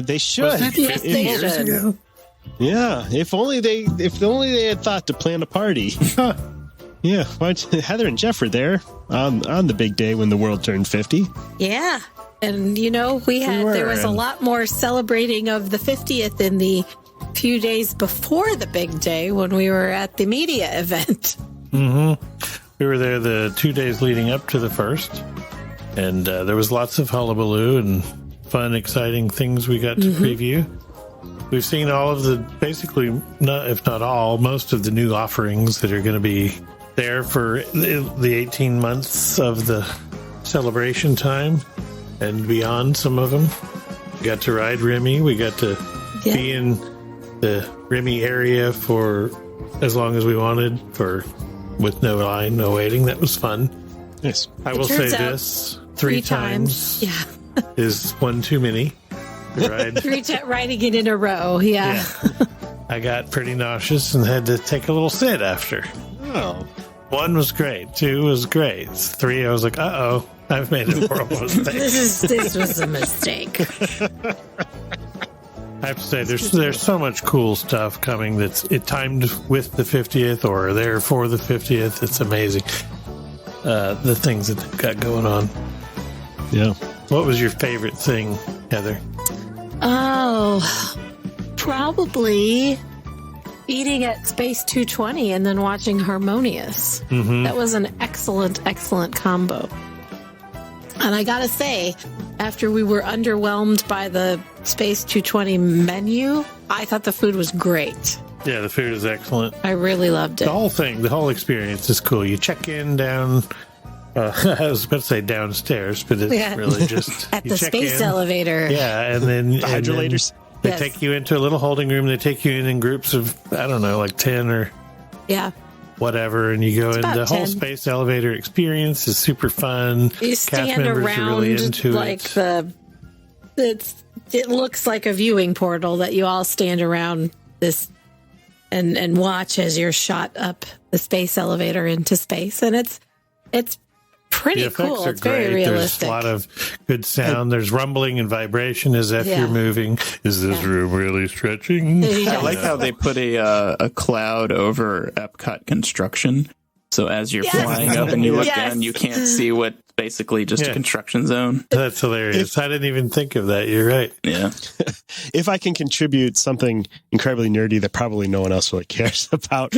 They should. Yes, they should. Yeah, if only they had thought to plan a party. Yeah, Heather and Jeff were there on the big day when the world turned 50. Yeah. And, there was a lot more celebrating of the 50th in the few days before the big day when we were at the media event. Mm-hmm. We were there the 2 days leading up to the first, and there was lots of hullabaloo and fun, exciting things we got to preview. We've seen all of the, basically, if not all, most of the new offerings that are going to be there for the 18 months of the celebration time and beyond, some of them. We got to ride Remy. We got to be in the Remy area for as long as we wanted, with no line, no waiting. That was fun. Yes. I will say this, three times is one too many. Riding it in a row, yeah. I got pretty nauseous and had to take a little sit after. Oh. 1 was great. 2 was great. 3, I was like, uh-oh, I've made a horrible mistake. This was a mistake. I have to say, there's so much cool stuff coming that's timed with the 50th or there for the 50th. It's amazing, the things that they've got going on. Yeah. What was your favorite thing, Heather? Oh, probably eating at Space 220 and then watching Harmonious. Mm-hmm. That was an excellent, excellent combo. And I gotta say, after we were underwhelmed by the Space 220 menu, I thought the food was great. Yeah, the food is excellent. I really loved it. The whole experience is cool. You check in down, I was about to say downstairs, but it's really just at the space elevator. Yeah, and then the hydrolators. They take you into a little holding room. They take you in groups of, I don't know, like 10 or whatever, and you go in. The whole space elevator experience is super fun. You stand around really into like it looks like a viewing portal that you all stand around this and watch as you're shot up the space elevator into space, and it's pretty cool. It's very realistic. There's a lot of good sound. There's rumbling and vibration as if you're moving. Is this room really stretching? I like how they put a cloud over EPCOT construction. So as you're flying up and you look down, you can't see what basically just a construction zone. That's hilarious. I didn't even think of that. You're right. Yeah. If I can contribute something incredibly nerdy that probably no one else really cares about,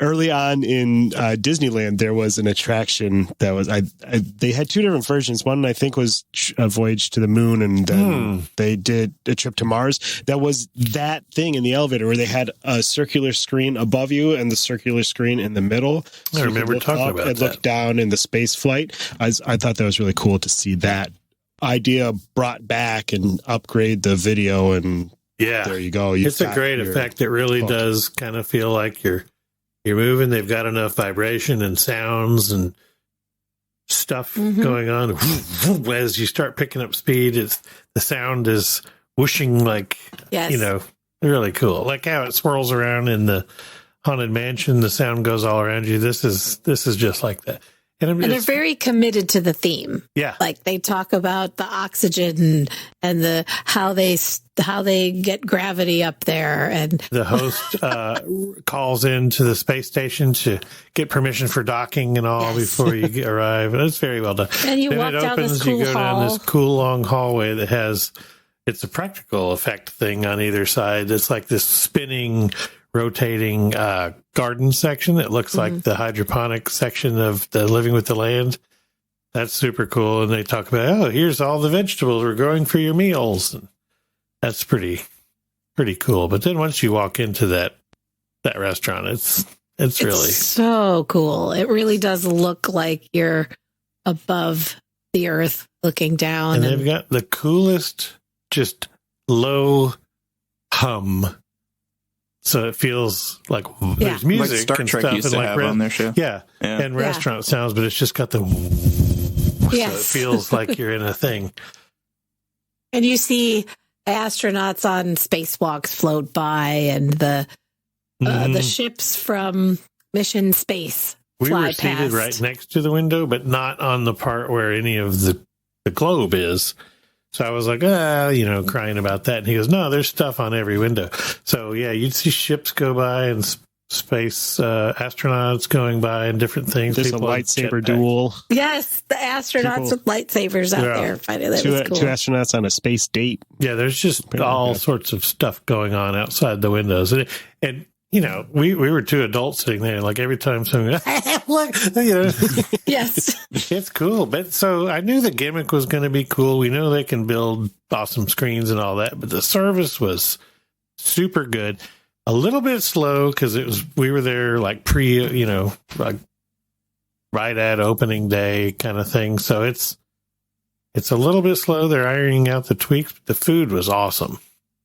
early on in Disneyland, there was an attraction that was, they had 2 different versions. One, I think, was a voyage to the moon, and then they did a trip to Mars. That was that thing in the elevator where they had a circular screen above you and the circular screen in the middle. So I remember talking about that. And look down in the space flight. I thought that was really cool to see that idea brought back and upgrade the video, and there you go. It's a great effect. It really does kind of feel like you're moving. They've got enough vibration and sounds and stuff going on. As you start picking up speed, the sound is whooshing like, really cool. Like how it swirls around in the Haunted Mansion, the sound goes all around you. This is just like that. And they're very committed to the theme. Yeah. Like they talk about the oxygen and how they get gravity up there. And the host calls into the space station to get permission for docking and all before you arrive. And it's very well done. And you walk down this cool you go hall. down this cool long hallway that it's a practical effect thing on either side. It's like this spinning, rotating garden section. It looks like the hydroponic section of the Living with the Land. That's super cool. And they talk about, here's all the vegetables we're growing for your meals. And that's pretty cool. But then once you walk into that restaurant, it's really so cool. It really does look like you're above the earth looking down. And they've got the coolest, just low hum. So it feels like there's music like Star and Trek stuff used to and have on their show. And restaurant sounds, but it's just got the so it feels like you're in a thing. And you see astronauts on spacewalks float by, and the ships from Mission Space we fly were seated past. right next to the window, but not on the part where any of the globe is. So I was like, crying about that. And he goes, no, there's stuff on every window. So, you'd see ships go by and space astronauts going by and different things. There's people a lightsaber duel. Yes, the astronauts with lightsabers out there fighting. That was cool. Two astronauts on a space date. Yeah, there's just all sorts of stuff going on outside the windows. And we were two adults sitting there, like every time someone, look, Yes. It's cool. But so I knew the gimmick was going to be cool. We know they can build awesome screens and all that, but the service was super good. A little bit slow because we were there like like right at opening day kind of thing. So it's a little bit slow. They're ironing out the tweaks, but the food was awesome.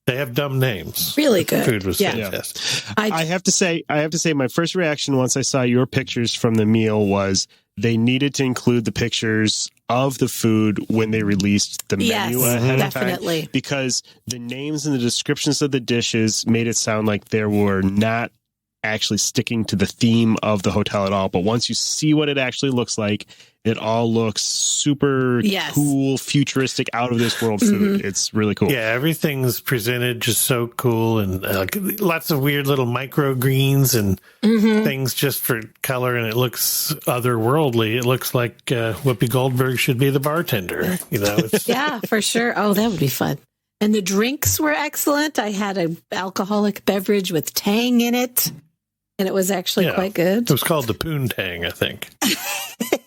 They have dumb names. Really good. The food was fantastic. I have to say, my first reaction once I saw your pictures from the meal was they needed to include the pictures of the food when they released the menu ahead of time. Because the names and the descriptions of the dishes made it sound like they were not actually sticking to the theme of the hotel at all. But once you see what it actually looks like, it all looks super cool, futuristic, out of this world food. It's really cool. Yeah, everything's presented just so cool, and lots of weird little microgreens and things just for color, and it looks otherworldly. It looks like Whoopi Goldberg should be the bartender. Yeah, for sure. Oh, that would be fun. And the drinks were excellent. I had an alcoholic beverage with Tang in it, and it was actually quite good. It was called the Poontang, I think.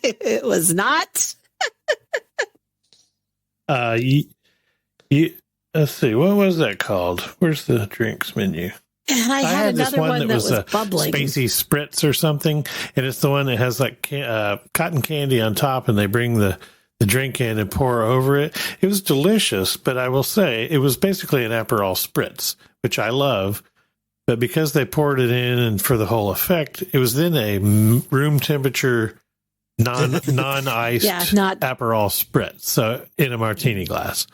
It was not. Let's see, what was that called? Where's the drinks menu? And I had another one that was bubbling. Spacey Spritz or something, and it's the one that has like cotton candy on top, and they bring the drink in and pour over it. It was delicious, but I will say it was basically an Aperol Spritz, which I love. But because they poured it in and for the whole effect, it was then a room temperature, non-iced Aperol Spritz, so in a martini glass.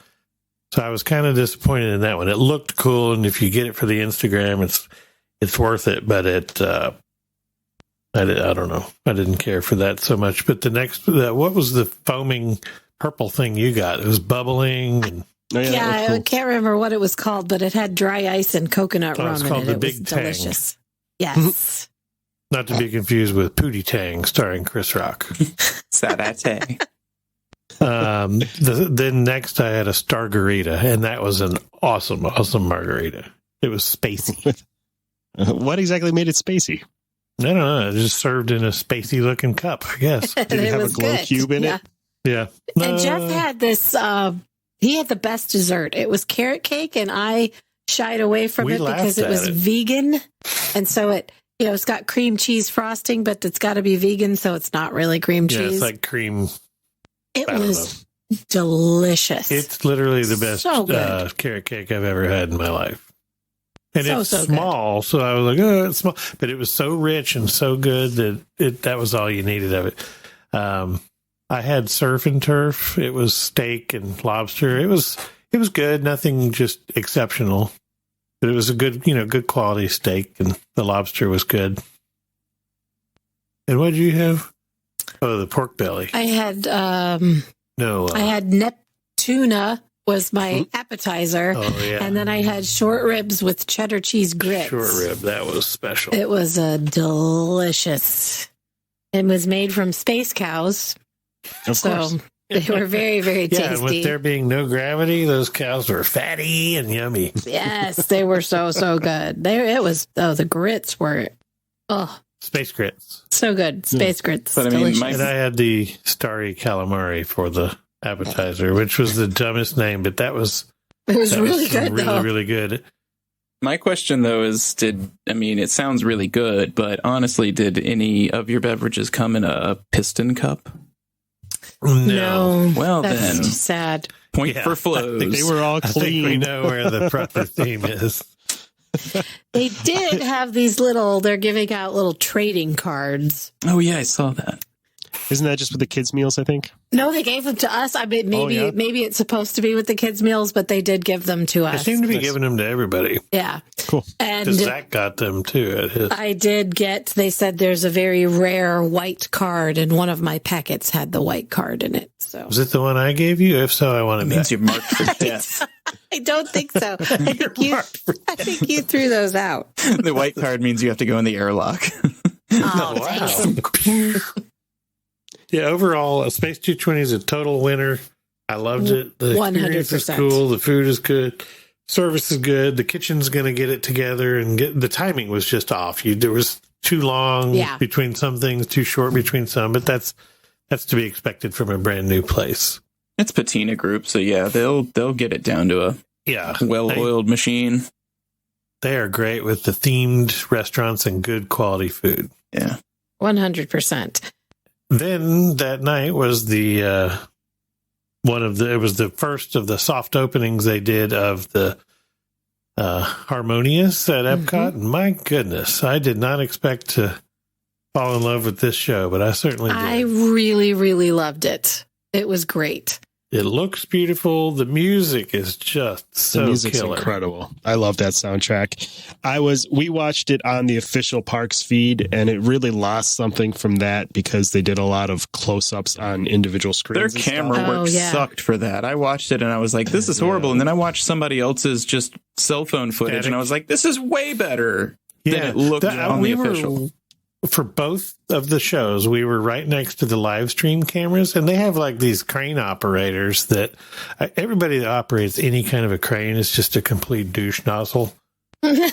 So I was kind of disappointed in that one. It looked cool, and if you get it for the Instagram, it's worth it. But I don't know. I didn't care for that so much. But what was the foaming purple thing you got? It was bubbling and. I can't remember what it was called, but it had dry ice and coconut rum in it. It was delicious. Yes. Not to be confused with Pootie Tang, starring Chris Rock. Savate. Then next I had a Stargarita, and that was an awesome margarita. It was spacey. What exactly made it spacey? I don't know. It just served in a spacey looking cup, I guess. Did it have a glow cube in it? Yeah. And Jeff had this... he had the best dessert. It was carrot cake, and I shied away from it because it was vegan. And so it's got cream cheese frosting, but it's got to be vegan, so it's not really cream cheese. Yeah, it's like cream. It was delicious. It's literally the best carrot cake I've ever had in my life. And it's small, so I was like, oh, it's small. But it was so rich and so good that that was all you needed of it. I had surf and turf. It was steak and lobster. It was good. Nothing just exceptional, but it was a good, good quality steak, and the lobster was good. And what did you have? Oh, the pork belly. I had I had Neptuna was my appetizer. Oh, yeah. And then I had short ribs with cheddar cheese grits. Short rib, that was special. It was delicious. It was made from space cows. Of course. They were very, very tasty. Yeah, with there being no gravity, those cows were fatty and yummy. Yes, they were so good. The grits were Space grits. so good. Space grits. But I mean, delicious. And I had the starry calamari for the appetizer, which was the dumbest name, but it was really good, though. Really good. My question, though, is it sounds really good, but honestly, did any of your beverages come in a piston cup? No. Well, that's then. sad. Point for flows. They were all I think we clean. know where the proper theme is. They did have they're giving out little trading cards. Oh, yeah, I saw that. Isn't that just with the kids' meals, I think? No, they gave them to us. I mean, maybe it's supposed to be with the kids' meals, but they did give them to I us. seem to be giving them to everybody. Yeah. Cool. And Because Zach got them, too, at his. I did they said there's a very rare white card, and one of my packets had the white card in it. So Was it the one I gave you? If so, I want It it means back. you're marked for death. I don't think so. I think you threw those out. The white card means you have to go in the airlock. Oh, dang. Yeah, overall, Space 220 is a total winner. I loved it. The experience is 100%. cool. The food is good. Service is good. The kitchen's going to get it together, and the timing was just off. There was too long between some things, too short between some, but that's to be expected from a brand new place. It's Patina Group, so yeah, they'll get it down to a well-oiled machine. They are great with the themed restaurants and good quality food. Yeah, 100%. Then that night was it was the first of the soft openings they did of the Harmonious at Epcot. Mm-hmm. And my goodness, I did not expect to fall in love with this show, but I certainly did. I really, really loved it. It was great. It looks beautiful. The music is just so The music's killer. incredible. I love that soundtrack. We watched it on the official parks feed, and it really lost something from that because they did a lot of close-ups on individual screens. their camera Oh, work yeah. sucked for that. I watched it and I was like, this is horrible. And then I watched somebody else's just cell phone footage, and I was like, this is way better than it looked on the official. For both of the shows, we were right next to the live stream cameras, and they have like these crane operators that everybody that operates any kind of a crane is just a complete douche nozzle. But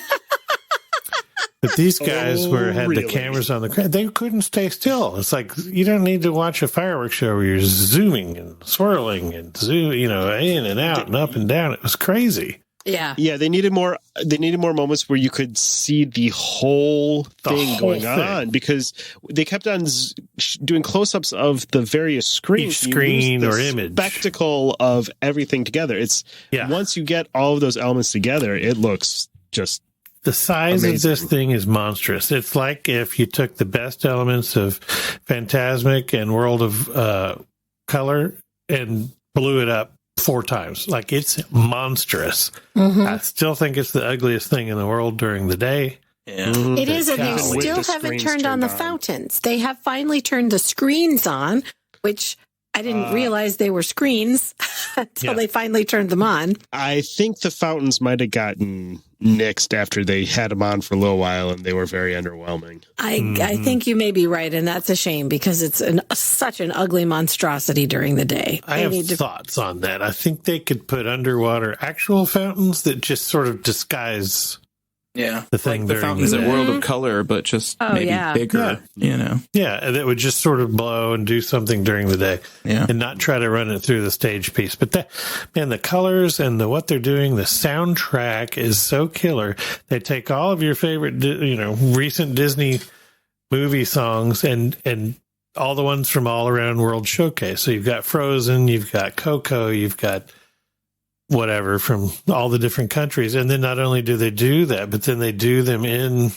these guys had the cameras on the crane. They couldn't stay still. It's like, you don't need to watch a fireworks show where you're zooming and swirling and in and out and up and down. It was crazy. Yeah, they needed more moments where you could see the whole thing going on, because they kept on doing close-ups of the various screens. Each screen or image. Spectacle of everything together. Once you get all of those elements together, it looks just the size amazing. of this thing is monstrous. It's like if you took the best elements of Phantasmic and World of Color and blew it up 4 times. Like, it's monstrous. Mm-hmm. I still think it's the ugliest thing in the world during the day. Yeah. It is, and they With still the haven't screens turned on the turned on. fountains. They have finally turned the screens on, which I didn't realize they were screens until they finally turned them on. I think the fountains might have gotten nixed after they had them on for a little while, and they were very underwhelming. I think you may be right, and that's a shame because it's such an ugly monstrosity during the day. I have thoughts on that. I think they could put underwater actual fountains that just sort of disguise the thing like the during fountains the at day. World of Color, but just maybe bigger, Yeah, and it would just sort of blow and do something during the day, and not try to run it through the stage piece. But the colors and what they're doing, the soundtrack is so killer. They take all of your favorite, recent Disney movie songs and all the ones from all around World Showcase. So you've got Frozen, you've got Coco, you've got whatever from all the different countries. And then not only do they do that, but then they do them in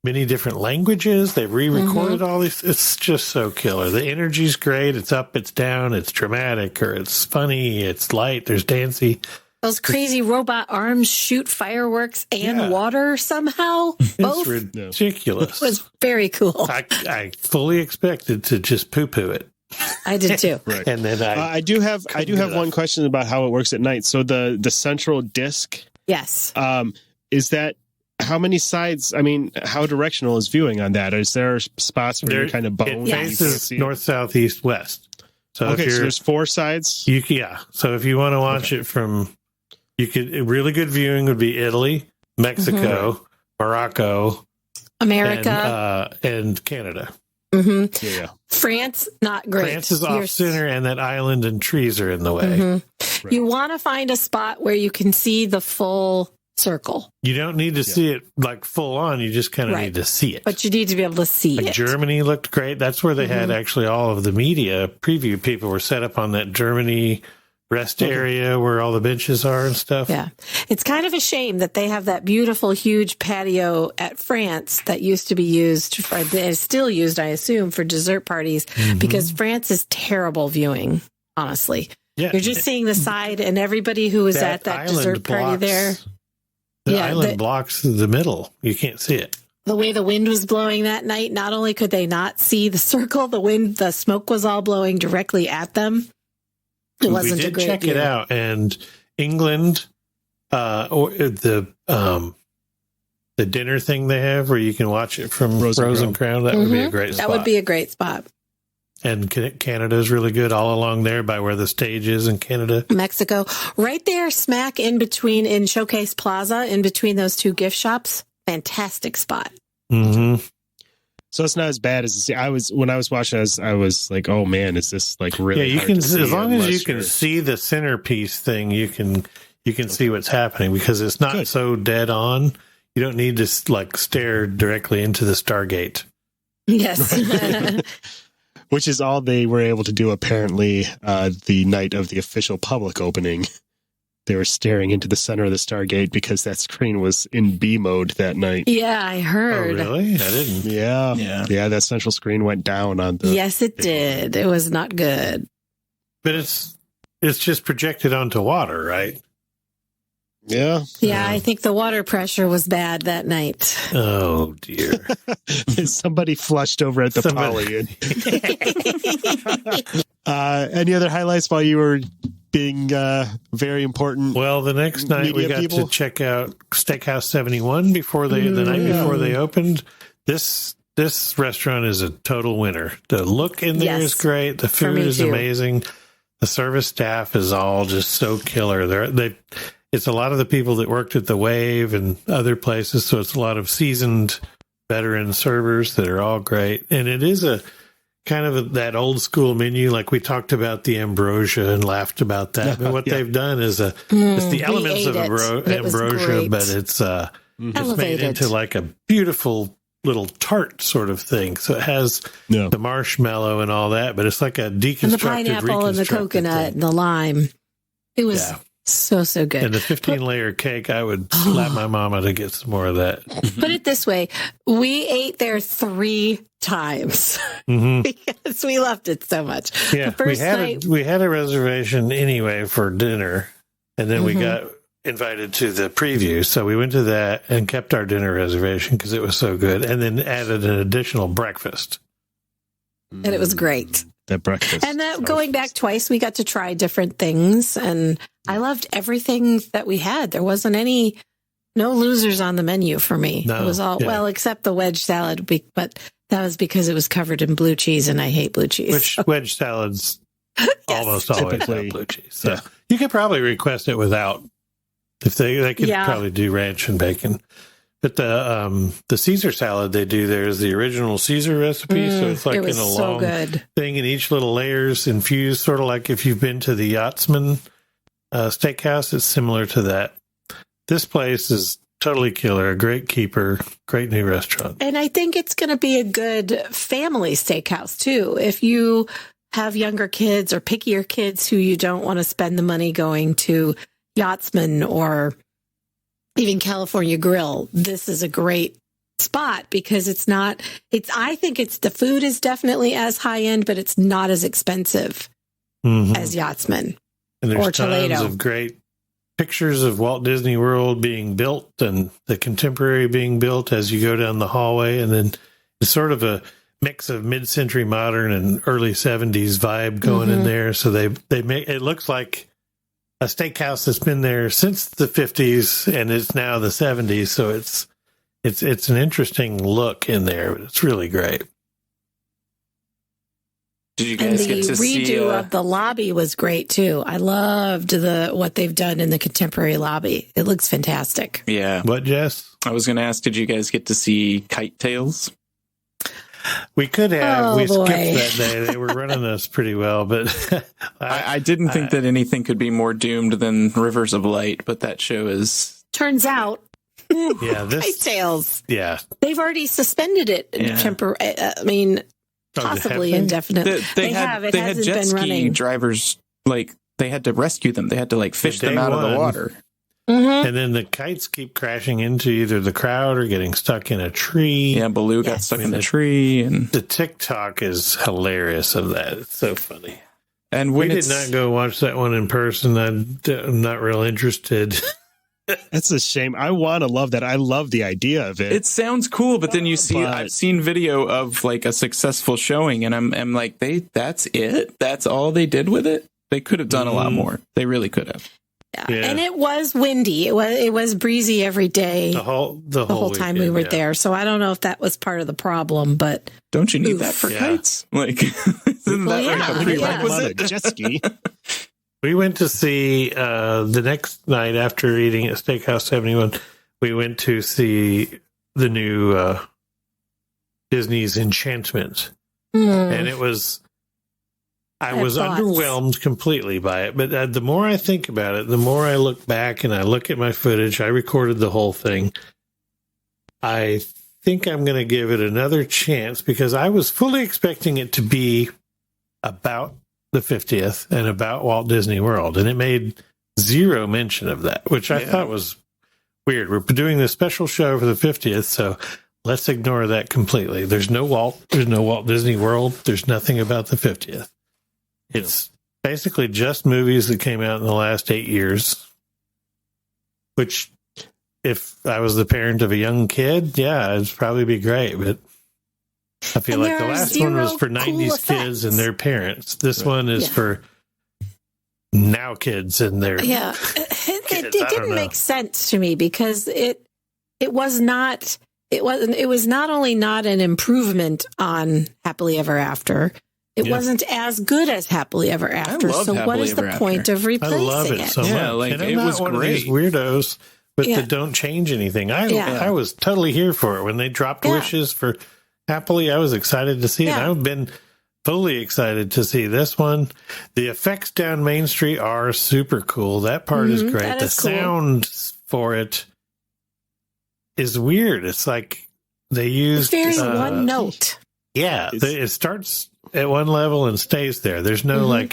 many different languages. They've re-recorded all these. It's just so killer. The energy's great. It's up, it's down, it's dramatic, or it's funny, it's light, there's dancey. Those crazy robot arms shoot fireworks and water somehow. Both. It's ridiculous. It was very cool. I fully expected to just poo-poo it. I did too. Right. And then I do have one question about how it works at night. So the central disc, Yes. is that how many sides? I mean, how directional is viewing on that? Is there spots where you're kind of boned? It faces north, south, east, west. So Okay, so there's 4 sides. So if you want to watch it from, you could. A really good viewing would be Italy, Mexico, Morocco, America, and Canada. Yeah. France, not great. France is off center, and that island and trees are in the way. Right. You want to find a spot where you can see the full circle. You don't need to see it like full on. You just kind of need to see it. But you need to be able to see it. Germany looked great. That's where they had actually all of the media preview people were set up on that Germany rest area where all the benches are and stuff. Yeah. It's kind of a shame that they have that beautiful, huge patio at France that used to be used for, is still used, I assume, for dessert parties, because France is terrible viewing, honestly. Yeah. You're just seeing the side, and everybody who was at that dessert party there. The island blocks the middle. You can't see it. The way the wind was blowing that night, not only could they not see the circle, the smoke was all blowing directly at them. It wasn't we a did great check view. it out, and England, or the dinner thing they have where you can watch it from Rosencrown. That would be a great spot. That would be a great spot. And Canada is really good all along there by where the stage is in Canada. Mexico, right there, smack in between in Showcase Plaza, in between those two gift shops. Fantastic spot. So it's not as bad as when I was watching. I was like, "Oh man, is this like really?" Yeah, you can as long as you can see the centerpiece thing, you can see what's happening because it's not so dead on. You don't need to like stare directly into the Stargate. Yes. Which is all they were able to do apparently the night of the official public opening. They were staring into the center of the Stargate because that screen was in B mode that night. Yeah, I heard. Oh, really? I didn't. Yeah, that central screen went down on the... Yes, it did. It was not good. But it's just projected onto water, right? Yeah. Yeah, I think the water pressure was bad that night. Oh, dear. Somebody flushed over at the Poly. Any other highlights while you were being very important? Well, the next night we got to check out Steakhouse 71 the night before they opened. This restaurant is a total winner. The look in there is great. The food is amazing. The service staff is all just so killer. It's a lot of the people that worked at the Wave and other places, so it's a lot of seasoned veteran servers that are all great. And it is a kind of that old school menu, like we talked about the ambrosia and laughed about that. But what they've done is it's the elements of ambrosia, but it's made into like a beautiful little tart sort of thing. So it has the marshmallow and all that, but it's like a deconstructed, and the pineapple and the coconut and the lime. It was so good. And the 15-layer cake, I would slap my mama to get some more of that. Put it this way. We ate there 3 times because we loved it so much. Yeah, we had a reservation anyway for dinner, and then we got invited to the preview. So we went to that and kept our dinner reservation because it was so good, and then added an additional breakfast. And it was great. That breakfast. And that going back twice, we got to try different things, and I loved everything that we had. There wasn't no losers on the menu for me. No, it was all, well, except the wedge salad, but that was because it was covered in blue cheese, and I hate blue cheese. Which wedge salads almost always have blue cheese. So you could probably request it without, if they could probably do ranch and bacon. But the Caesar salad they do there is the original Caesar recipe, so it's like in a long thing, and each little layer's infused, sort of like if you've been to the Yachtsman Steakhouse, it's similar to that. This place is totally killer, a great keeper, great new restaurant. And I think it's going to be a good family steakhouse, too. If you have younger kids or pickier kids who you don't want to spend the money going to Yachtsman or even California Grill, this is a great spot because I think the food is definitely as high end, but it's not as expensive as Yachtsman and there's or tons Toledo. of great pictures of Walt Disney World being built and the Contemporary being built as you go down the hallway. And then it's sort of a mix of mid-century modern and early 70s vibe going in there. So they make it looks like a steakhouse that's been there since the 50s and it's now the 70s. So it's an interesting look in there. It's really great. Did you guys get to see the redo of the lobby was great too. I loved what they've done in the Contemporary lobby. It looks fantastic. Yeah. What, Jess? I was going to ask, did you guys get to see Kite Tails? We could have. We boy. skipped that day. They were running us pretty well, but I didn't think that anything could be more doomed than Rivers of Light, but that show is... Turns out, yeah, Kite Tails. Yeah. They've already suspended it. Possibly indefinitely. They had jet ski drivers, they had to rescue them. They had to fish them out of the water. And then the kites keep crashing into either the crowd or getting stuck in a tree. Yeah, Baloo got stuck in the tree. And the TikTok is hilarious of that. It's so funny. And we did not go watch that one in person. I'm not real interested. That's a shame. I want to love that. I love the idea of it. It sounds cool, but then I've seen video of a successful showing, and I'm like, that's it? That's all they did with it? They could have done a lot more. They really could have. Yeah. And it was windy. It was breezy every day. The whole time we were there. So I don't know if that was part of the problem, but don't you need that for kites? Isn't that a prerequisite? Jet ski. We went to see the next night after eating at Steakhouse 71. We went to see the new Disney's Enchantment, and it was. I was underwhelmed completely by it, but the more I think about it, the more I look back and I look at my footage. I recorded the whole thing. I think I'm going to give it another chance because I was fully expecting it to be about the 50th and about Walt Disney World, and it made zero mention of that, which I thought was weird. We're doing this special show for the 50th, so let's ignore that completely. There's no Walt Disney World. There's nothing about the 50th. It's basically just movies that came out in the last 8 years, which if I was the parent of a young kid, it'd probably be great, but I feel like the last one was for 90s kids and their parents. This one is for now kids and their It didn't make sense to me because it was not only not an improvement on Happily Ever After. It wasn't as good as Happily Ever After. So what is the point of replacing it? I love it so much. And I'm it not was one great. Of these weirdos that don't change anything. I was totally here for it when they dropped wishes for Happily. I was excited to see it. I've been fully excited to see this one. The effects down Main Street are super cool. That part is great. The sound for it is weird. It's like they used very one note. Yeah, it starts at one level and stays there. There's no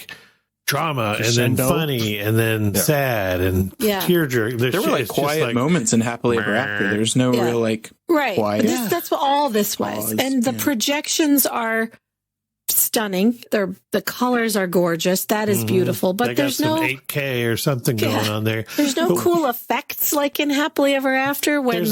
drama and then funny and then sad and tearjerk. There were quiet moments in Happily Ever After. There's no real quiet. That's what all this was. And the projections are stunning. The colors are gorgeous. That is beautiful. But there's no 8K or something going on there. There's no cool effects like in Happily Ever After when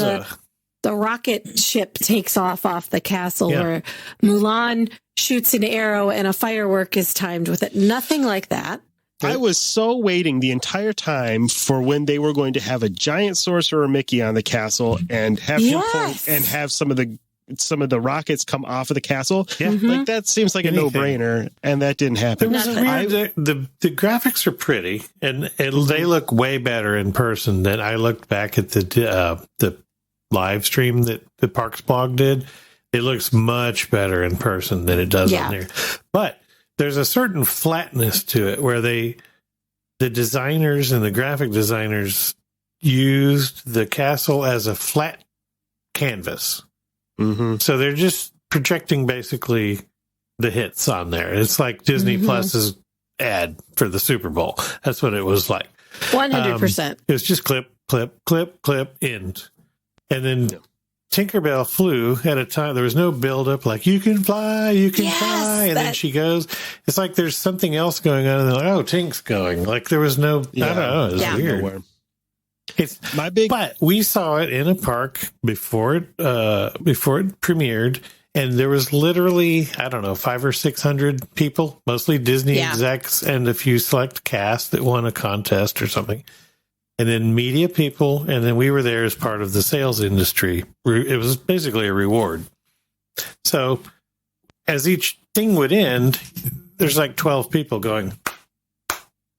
the rocket ship takes off the castle or Mulan shoots an arrow and a firework is timed with it. Nothing like that. I was so waiting the entire time for when they were going to have a giant Sorcerer Mickey on the castle and have him point and have some of the rockets come off of the castle. Yeah. Like that seems like a no-brainer, and that didn't happen. The graphics are pretty, and they look way better in person than I looked back at the live stream that the Parks blog did. It looks much better in person than it does on there. But there's a certain flatness to it where the designers and the graphic designers used the castle as a flat canvas. Mm-hmm. So they're just projecting basically the hits on there. It's like Disney Plus's ad for the Super Bowl. That's what it was like. 100%. It's just clip, clip, clip, clip, end. And then Tinkerbell flew at a time. There was no buildup like, you can fly, fly. And then she goes. It's like there's something else going on. And they're like, oh, Tink's going. Like there was no, I don't know. It was weird. Nowhere. It's but we saw it in a park before it premiered. And there was literally, I don't know, 500 or 600 people, mostly Disney execs and a few select cast that won a contest or something. And then media people, and then we were there as part of the sales industry. It was basically a reward. So as each thing would end, there's like 12 people going.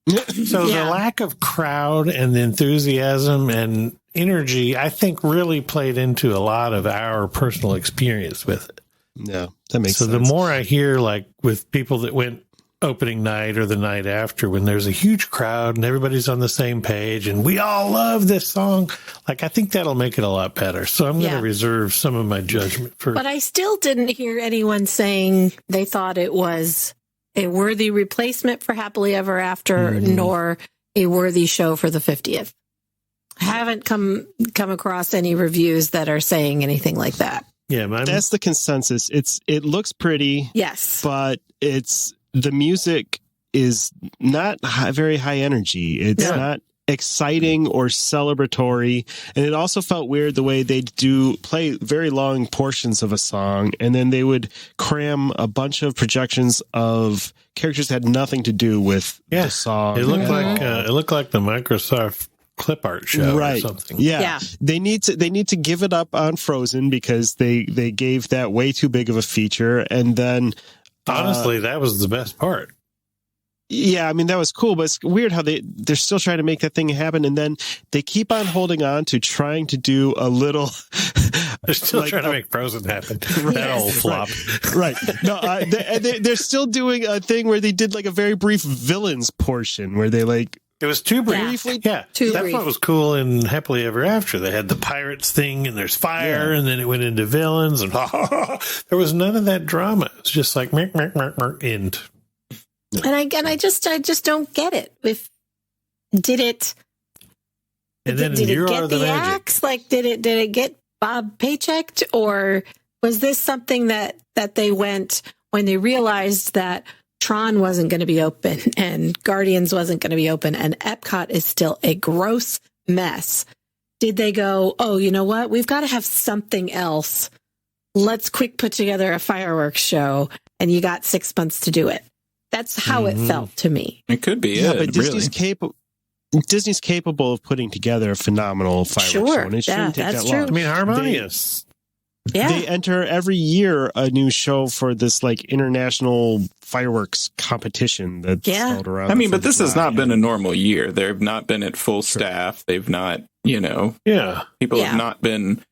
So the lack of crowd and the enthusiasm and energy, I think, really played into a lot of our personal experience with it. Yeah, that makes sense. So the more I hear, like with people that went opening night or the night after, when there's a huge crowd and everybody's on the same page and we all love this song, like I think that'll make it a lot better. So I'm going to reserve some of my judgment for. But I still didn't hear anyone saying they thought it was a worthy replacement for Happily Ever After, nor a worthy show for the 50th. I haven't come across any reviews that are saying anything like that. Yeah, that's the consensus. It looks pretty. Yes, but the music is not very high energy. It's not exciting or celebratory. And it also felt weird the way they do play very long portions of a song. And then they would cram a bunch of projections of characters that had nothing to do with the song. It looked like the Microsoft clip art show or something. Yeah. They need to give it up on Frozen because they gave that way too big of a feature. And then honestly, that was the best part. Yeah, I mean, that was cool, but it's weird how they're still trying to make that thing happen, and then they keep on holding on to trying to do a little. They're still trying to make Frozen happen. That old flop. Right. No, they're still doing a thing where they did like a very brief villains portion where they like. It was too brief. Yeah. Too That's brief. what was cool in Happily Ever After. They had the pirates thing and there's fire and then it went into villains and there was none of that drama. It's just like end. And I just don't get it. Did it get the axe? Like did it get Bob paychecked, or was this something that they went when they realized that Tron wasn't going to be open and Guardians wasn't going to be open and EPCOT is still a gross mess? Did they go, oh, you know what? We've got to have something else. Let's quick put together a fireworks show, and you got 6 months to do it. That's how it felt to me. It could be. Yeah, but Disney's capable of putting together a phenomenal fireworks show, and it shouldn't take that long. I mean, harmonious. They enter every year a new show for this like international fireworks competition that's held around. I mean, but this has not been a normal year. They've not been at full staff. They've not, people have not been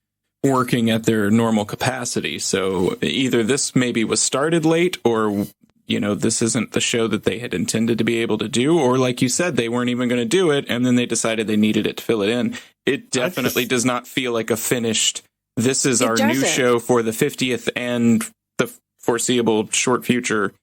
working at their normal capacity. So either this maybe was started late, or this isn't the show that they had intended to be able to do, or like you said, they weren't even going to do it, and then they decided they needed it to fill it in. It definitely does not feel like a finished. This is our new show for the 50th and the foreseeable short future.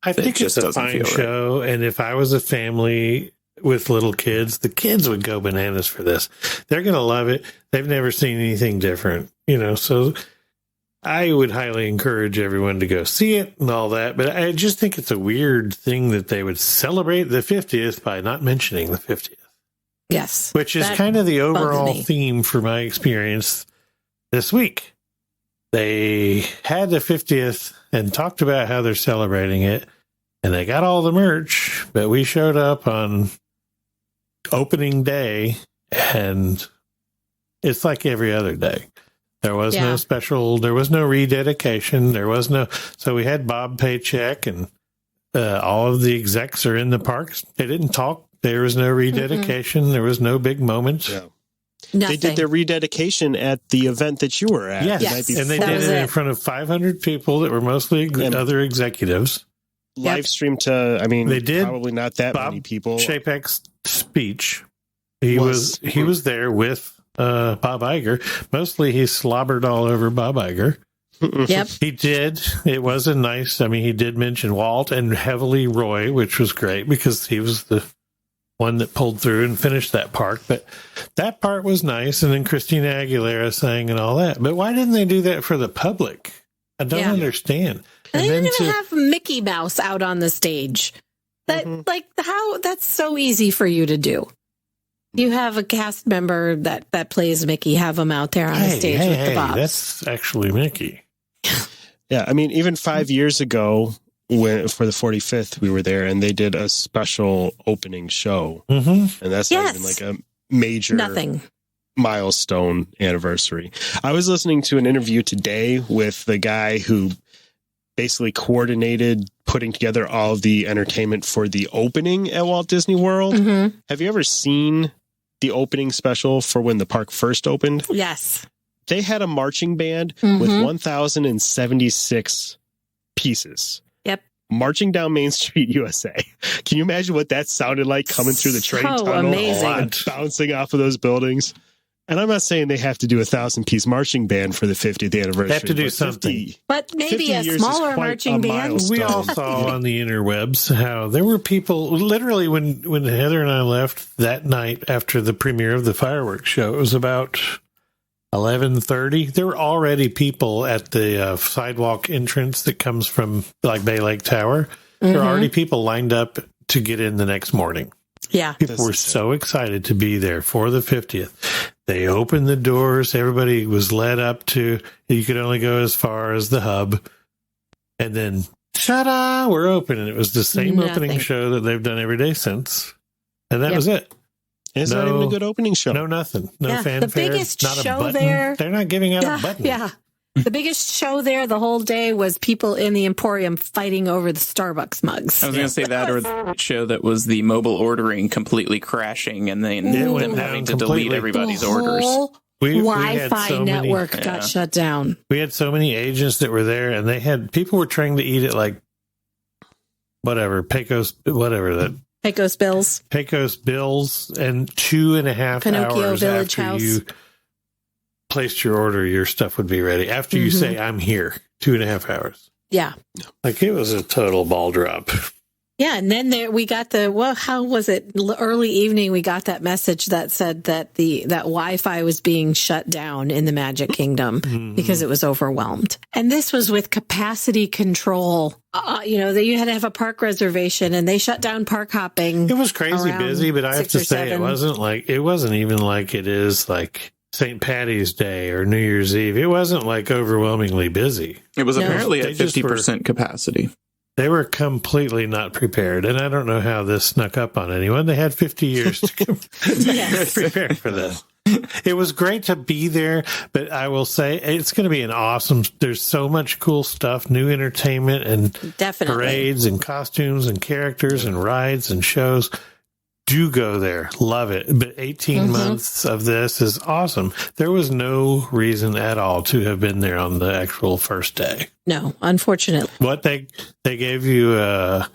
I think it's a fine show, and if I was a family with little kids, the kids would go bananas for this. They're going to love it. They've never seen anything different, so I would highly encourage everyone to go see it and all that. But I just think it's a weird thing that they would celebrate the 50th by not mentioning the 50th. Yes. Which is kind of the overall theme for my experience this week. They had the 50th and talked about how they're celebrating it, and they got all the merch, but we showed up on opening day, and it's like every other day. There was no special, there was no rededication, so we had Bob paycheck, and all of the execs are in the parks. They didn't talk. There was no rededication. There was no big moment. Yeah. Nothing. They did their rededication at the event that you were at. Yes. And they did it in front of 500 people that were mostly other executives. Live streamed to, they did probably not that many people. Chapek's speech. He was there with Bob Iger. Mostly he slobbered all over Bob Iger. Yep. He did. It was a nice, he did mention Walt and heavily Roy, which was great because he was the one that pulled through and finished that park. But that part was nice. And then Christina Aguilera sang and all that. But why didn't they do that for the public? I don't understand. They didn't even have Mickey Mouse out on the stage. That's so easy for you to do. You have a cast member that plays Mickey, have him out there on the stage with the bobs. That's actually Mickey. Yeah, I mean, even 5 years ago, for the 45th, we were there, and they did a special opening show. Mm-hmm. And that's not even like a major milestone anniversary. I was listening to an interview today with the guy who basically coordinated putting together all of the entertainment for the opening at Walt Disney World. Mm-hmm. Have you ever seen the opening special for when the park first opened? Yes. They had a marching band with 1,076 pieces. Yep. Marching down Main Street, USA. Can you imagine what that sounded like coming through the train tunnel? Amazing. And bouncing off of those buildings? And I'm not saying they have to do a 1,000-piece marching band for the 50th anniversary. They have to do something. But maybe a smaller marching band. We all saw on the interwebs how there were people, literally when Heather and I left that night after the premiere of the fireworks show, it was about 11:30. There were already people at the sidewalk entrance that comes from like Bay Lake Tower. There were already people lined up to get in the next morning. Yeah. People were so excited to be there for the 50th. They opened the doors. Everybody was led up to, you could only go as far as the hub. And then, ta-da, we're open. And it was the same opening show that they've done every day since. And that was it. It's not even a good opening show. No, nothing. No fanfare. The biggest not show a button. there. They're not giving out a button. Yeah. The biggest show there the whole day was people in the Emporium fighting over the Starbucks mugs. I was going to say that, or the show that was the mobile ordering completely crashing and then them having to delete everybody's orders. Wi-Fi network got shut down. We had so many agents that were there, and people were trying to eat it like Pecos Bills, and 2.5 Pinocchio hours Village after House. you placed your order, your stuff would be ready. After you say, I'm here, 2.5 hours. Yeah. Like it was a total ball drop. Yeah. And then we got how was it? Early evening, we got that message that said that that Wi-Fi was being shut down in the Magic Kingdom because it was overwhelmed. And this was with capacity control. That you had to have a park reservation, and they shut down park hopping. It was crazy busy, but I have to say it wasn't even like it is like St. Patty's Day or New Year's Eve. It wasn't like overwhelmingly busy. It was apparently at 50% capacity. They were completely not prepared, and I don't know how this snuck up on anyone. They had 50 years to prepare for this. It was great to be there, but I will say it's going to be there's so much cool stuff, new entertainment and parades and costumes and characters and rides and shows. Do go there. Love it. But 18 months of this is awesome. There was no reason at all to have been there on the actual first day. No, unfortunately. What they gave you a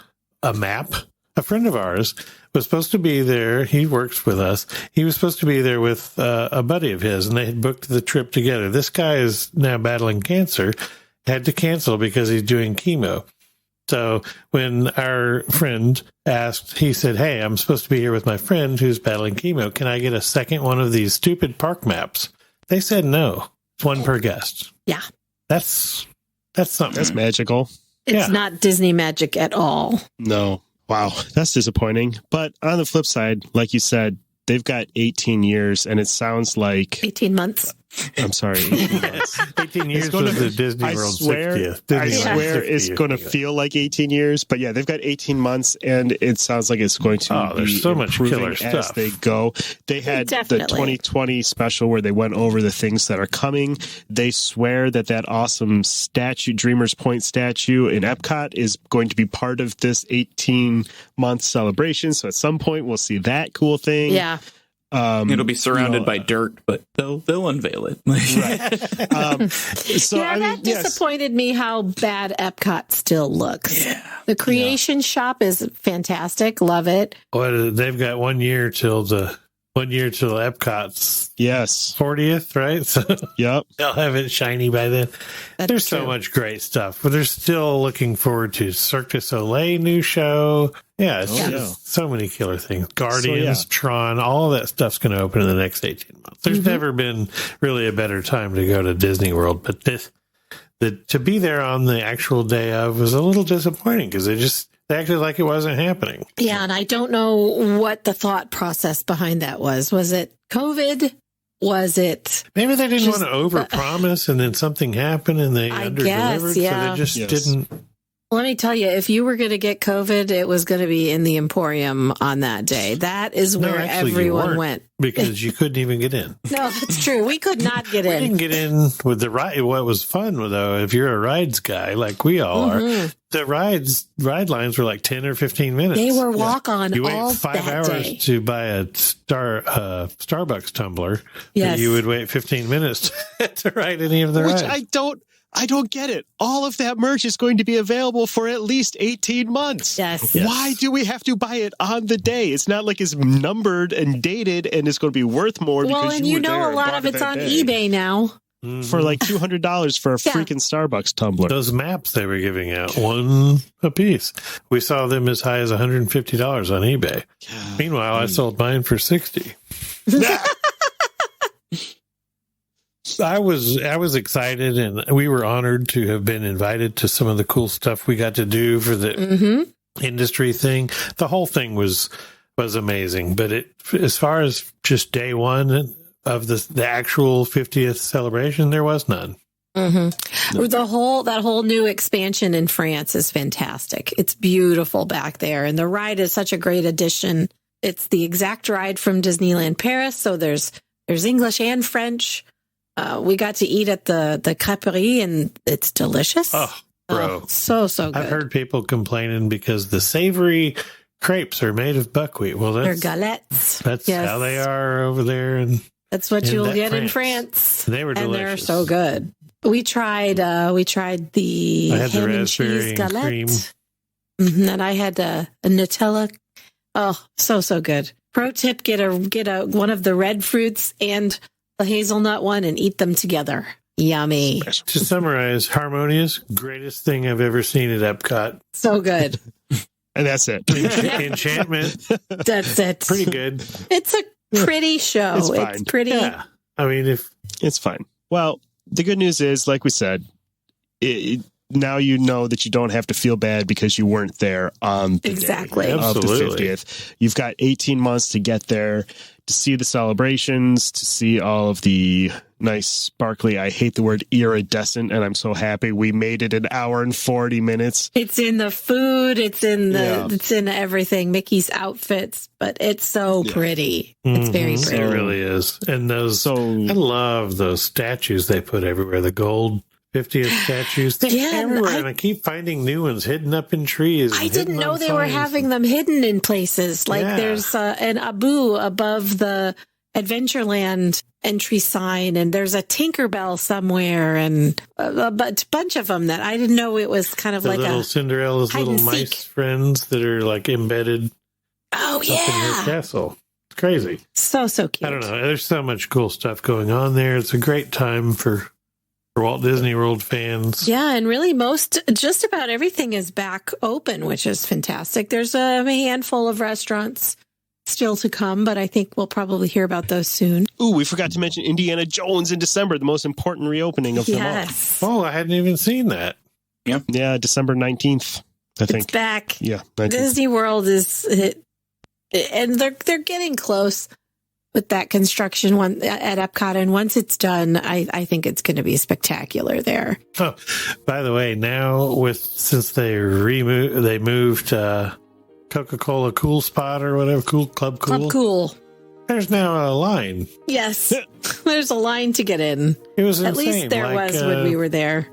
map. A friend of ours was supposed to be there. He works with us. He was supposed to be there with a buddy of his, and they had booked the trip together. This guy is now battling cancer, had to cancel because he's doing chemo. So when our friend asked, he said, hey, I'm supposed to be here with my friend who's battling chemo. Can I get a second one of these stupid park maps? They said no. It's one per guest. Yeah. That's something. That's magical. It's not Disney magic at all. No. Wow. That's disappointing. But on the flip side, like you said, they've got 18 years, and it sounds like 18 months. I'm sorry. 18 months. 18 years was the Disney World 60th. I swear it's going to feel like 18 years. But yeah, they've got 18 months, and it sounds like it's going to be there's so much killer as stuff. They go. They had the 2020 special where they went over the things that are coming. They swear that awesome statue, Dreamer's Point statue in Epcot, is going to be part of this 18-month celebration. So at some point, we'll see that cool thing. Yeah. It'll be surrounded by dirt, but they'll unveil it. Right. That disappointed me how bad Epcot still looks. Yeah. The creation shop is fantastic. Love it. Well, they've got 1 year till the 1 year till Epcot's Yes. 40th, right? So Yep. they'll have it shiny by then. That's There's true. so much great stuff, but they're still looking forward to Cirque du Soleil new show. Yeah, it's just so many killer things. Guardians, Tron, all of that stuff's going to open in the next 18 months. There's never been really a better time to go to Disney World, but to be there on the actual day of was a little disappointing because they acted like it wasn't happening. Yeah, and I don't know what the thought process behind that was. Was it COVID? Was it... Maybe they didn't want to overpromise and then something happened and they I underdelivered, guess, yeah. so they just didn't... Let me tell you, if you were going to get COVID, it was going to be in the Emporium on that day. That is where actually, everyone went. Because you couldn't even get in. No, that's true. We could not get We in. didn't get in with the ride. What was fun, though, if you're a rides guy like we all are, the ride lines were like 10 or 15 minutes. They were walk-on You all wait 5 that hours day. to buy a Starbucks tumbler. Yes. You would wait 15 minutes to ride any of the Which rides. I don't get it. All of that merch is going to be available for at least 18 months. Yes. Why do we have to buy it on the day? It's not like it's numbered and dated and it's going to be worth more. Well, because and you you were there know a and lot bought of it it's that on day. eBay now. For like $200 for a freaking Starbucks tumbler. Those maps they were giving out, one a piece. We saw them as high as $150 on eBay. Meanwhile, I sold mine for $60. I was excited, and we were honored to have been invited to some of the cool stuff we got to do for the industry thing. The whole thing was amazing, but as far as just day one of the actual 50th celebration, there was none. That whole new expansion in France is fantastic. It's beautiful back there, and the ride is such a great addition. It's the exact ride from Disneyland Paris, so there's English and French. We got to eat at the Crêperie, and it's delicious. Oh, bro. So good. I've heard people complaining because the savory crepes are made of buckwheat. Well, They're galettes. That's how they are over there. And that's what you'll get in France. France. They were delicious. And they're so good. We tried the ham and cheese galette. And I had a Nutella. Oh, so good. Pro tip: get one of the red fruits and the hazelnut one and eat them together. Yummy. To summarize, Harmonious, greatest thing I've ever seen at Epcot. So good. And that's it. Enchantment. That's it. Pretty good. It's a pretty show. It's fine. It's pretty. Yeah. I mean, It's fine. Well, the good news is, like we said, now you know that you don't have to feel bad because you weren't there on the Exactly. day of Absolutely. the 50th. You've got 18 months to get there, to see the celebrations, to see all of the nice, sparkly, I hate the word iridescent, and I'm so happy we made it 1 hour and 40 minutes. It's in the food. It's in it's in everything. Mickey's outfits, but it's so pretty. It's very it pretty. really is. And I love those statues they put everywhere. The gold 50th statues. They're everywhere. And I keep finding new ones hidden up in trees. I didn't know they were having them hidden in places. Like there's an Abu above the Adventureland entry sign, and there's a Tinkerbell somewhere, and a bunch of them that I didn't know it was kind of like little a Cinderella's hide little and mice seek. friends that are like embedded Oh up in her yeah, castle. It's crazy. so cute. I don't know. There's so much cool stuff going on there. It's a great time for Walt Disney World fans. Yeah, and really just about everything is back open, which is fantastic. There's a handful of restaurants still to come, but I think we'll probably hear about those soon. Ooh, we forgot to mention Indiana Jones in December, the most important reopening of them all. Yes. Oh, I hadn't even seen that. Yeah, December 19th, I think. It's back. Yeah, 19th. Disney World and they're getting close with that construction one at Epcot, and once it's done, I think it's going to be spectacular there. Oh, by the way, now since they moved Coca-Cola Cool Spot or whatever, Club Cool. There's now a line. Yes, there's a line to get in. It was At insane. least there was when we were there.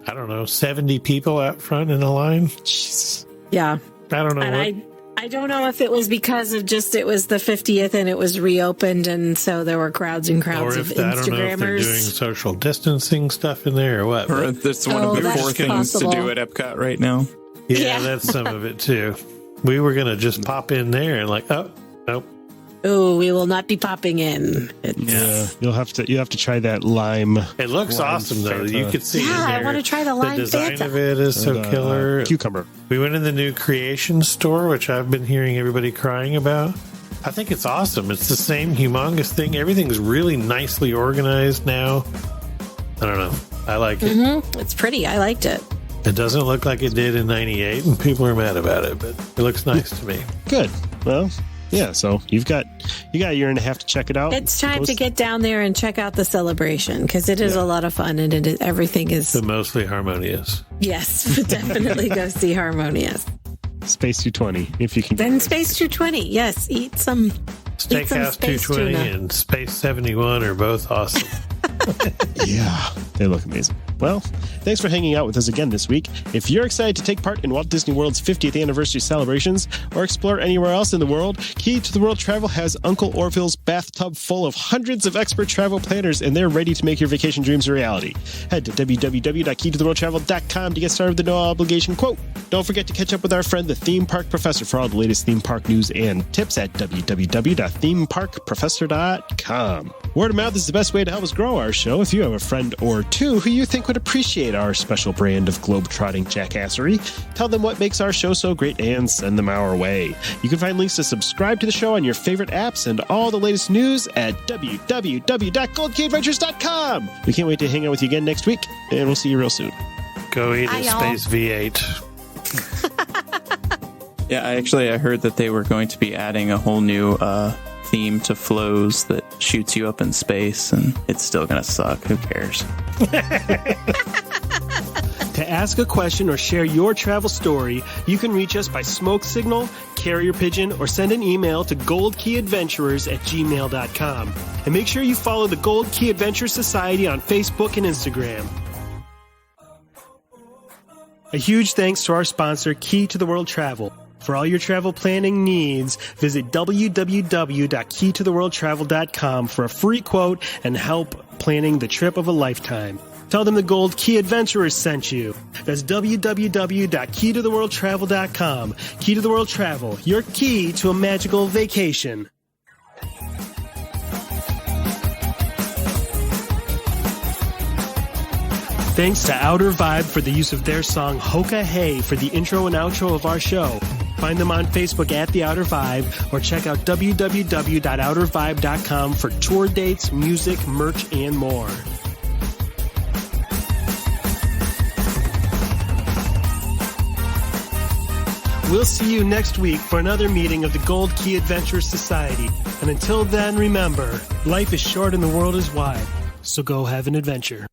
I don't know, 70 people out front in a line. Jesus. Yeah, I don't know. and I don't know if it was because of it was the 50th and it was reopened, and so there were crowds and crowds of I don't know if they're doing Instagrammers. social distancing stuff in there or what. Or but- that's one of the that's 4 things possible. to do at Epcot right now. yeah, that's some of it too. We were going to just pop in there and nope. Oh, we will not be popping in. Yeah, you have to try that lime. It looks awesome though. Fanta. You could see. Yeah, in there, I want to try the lime The design Fanta. of it is so killer. Cucumber. We went in the new Creation store, which I've been hearing everybody crying about. I think it's awesome. It's the same humongous thing. Everything's really nicely organized now. I don't know. I like it. Mm-hmm. It's pretty. I liked it. It doesn't look like it did in '98, and people are mad about it, but it looks nice to me. Good. Well, yeah. So you got a year and a half to check it out. It's time to get down there and check out the celebration because it is a lot of fun and everything is The mostly harmonious. Yes, definitely go see Harmonious. Space 220 if you can. Then Space 220. Yes, eat some Steakhouse space 220 tuna. and Space 71 are both awesome. Yeah, they look amazing. Well, thanks for hanging out with us again this week. If you're excited to take part in Walt Disney World's 50th anniversary celebrations or explore anywhere else in the world, Key to the World Travel has Uncle Orville's bathtub full of hundreds of expert travel planners, and they're ready to make your vacation dreams a reality. Head to www.keytotheworldtravel.com to get started with the no obligation quote. Don't forget to catch up with our friend, the Theme Park Professor, for all the latest theme park news and tips at www.themeparkprofessor.com. Word of mouth is the best way to help us grow our show. If you have a friend or two who you think would appreciate our special brand of globe-trotting jackassery, tell them what makes our show so great and send them our way. You can find links to subscribe to the show on your favorite apps and all the latest news at www.goldkeyadventures.com. We can't wait to hang out with you again next week, and we'll see you real soon. Go eat Hi, a y'all. Space V8. Yeah, I heard that they were going to be adding a whole new theme to flows that shoots you up in space, and it's still going to suck. Who cares? To ask a question or share your travel story, you can reach us by smoke signal, carrier pigeon, or send an email to goldkeyadventurers@gmail.com. And make sure you follow the Gold Key Adventure Society on Facebook and Instagram. A huge thanks to our sponsor, Key to the World Travel. For all your travel planning needs, visit www.keytotheworldtravel.com for a free quote and help planning the trip of a lifetime. Tell them the Gold Key Adventurers sent you. That's www.keytotheworldtravel.com. Key to the World Travel, your key to a magical vacation. Thanks to Outer Vibe for the use of their song Hoka Hey for the intro and outro of our show. Find them on Facebook at The Outer Vibe or check out www.outervibe.com for tour dates, music, merch, and more. We'll see you next week for another meeting of the Gold Key Adventure Society. And until then, remember, life is short and the world is wide. So go have an adventure.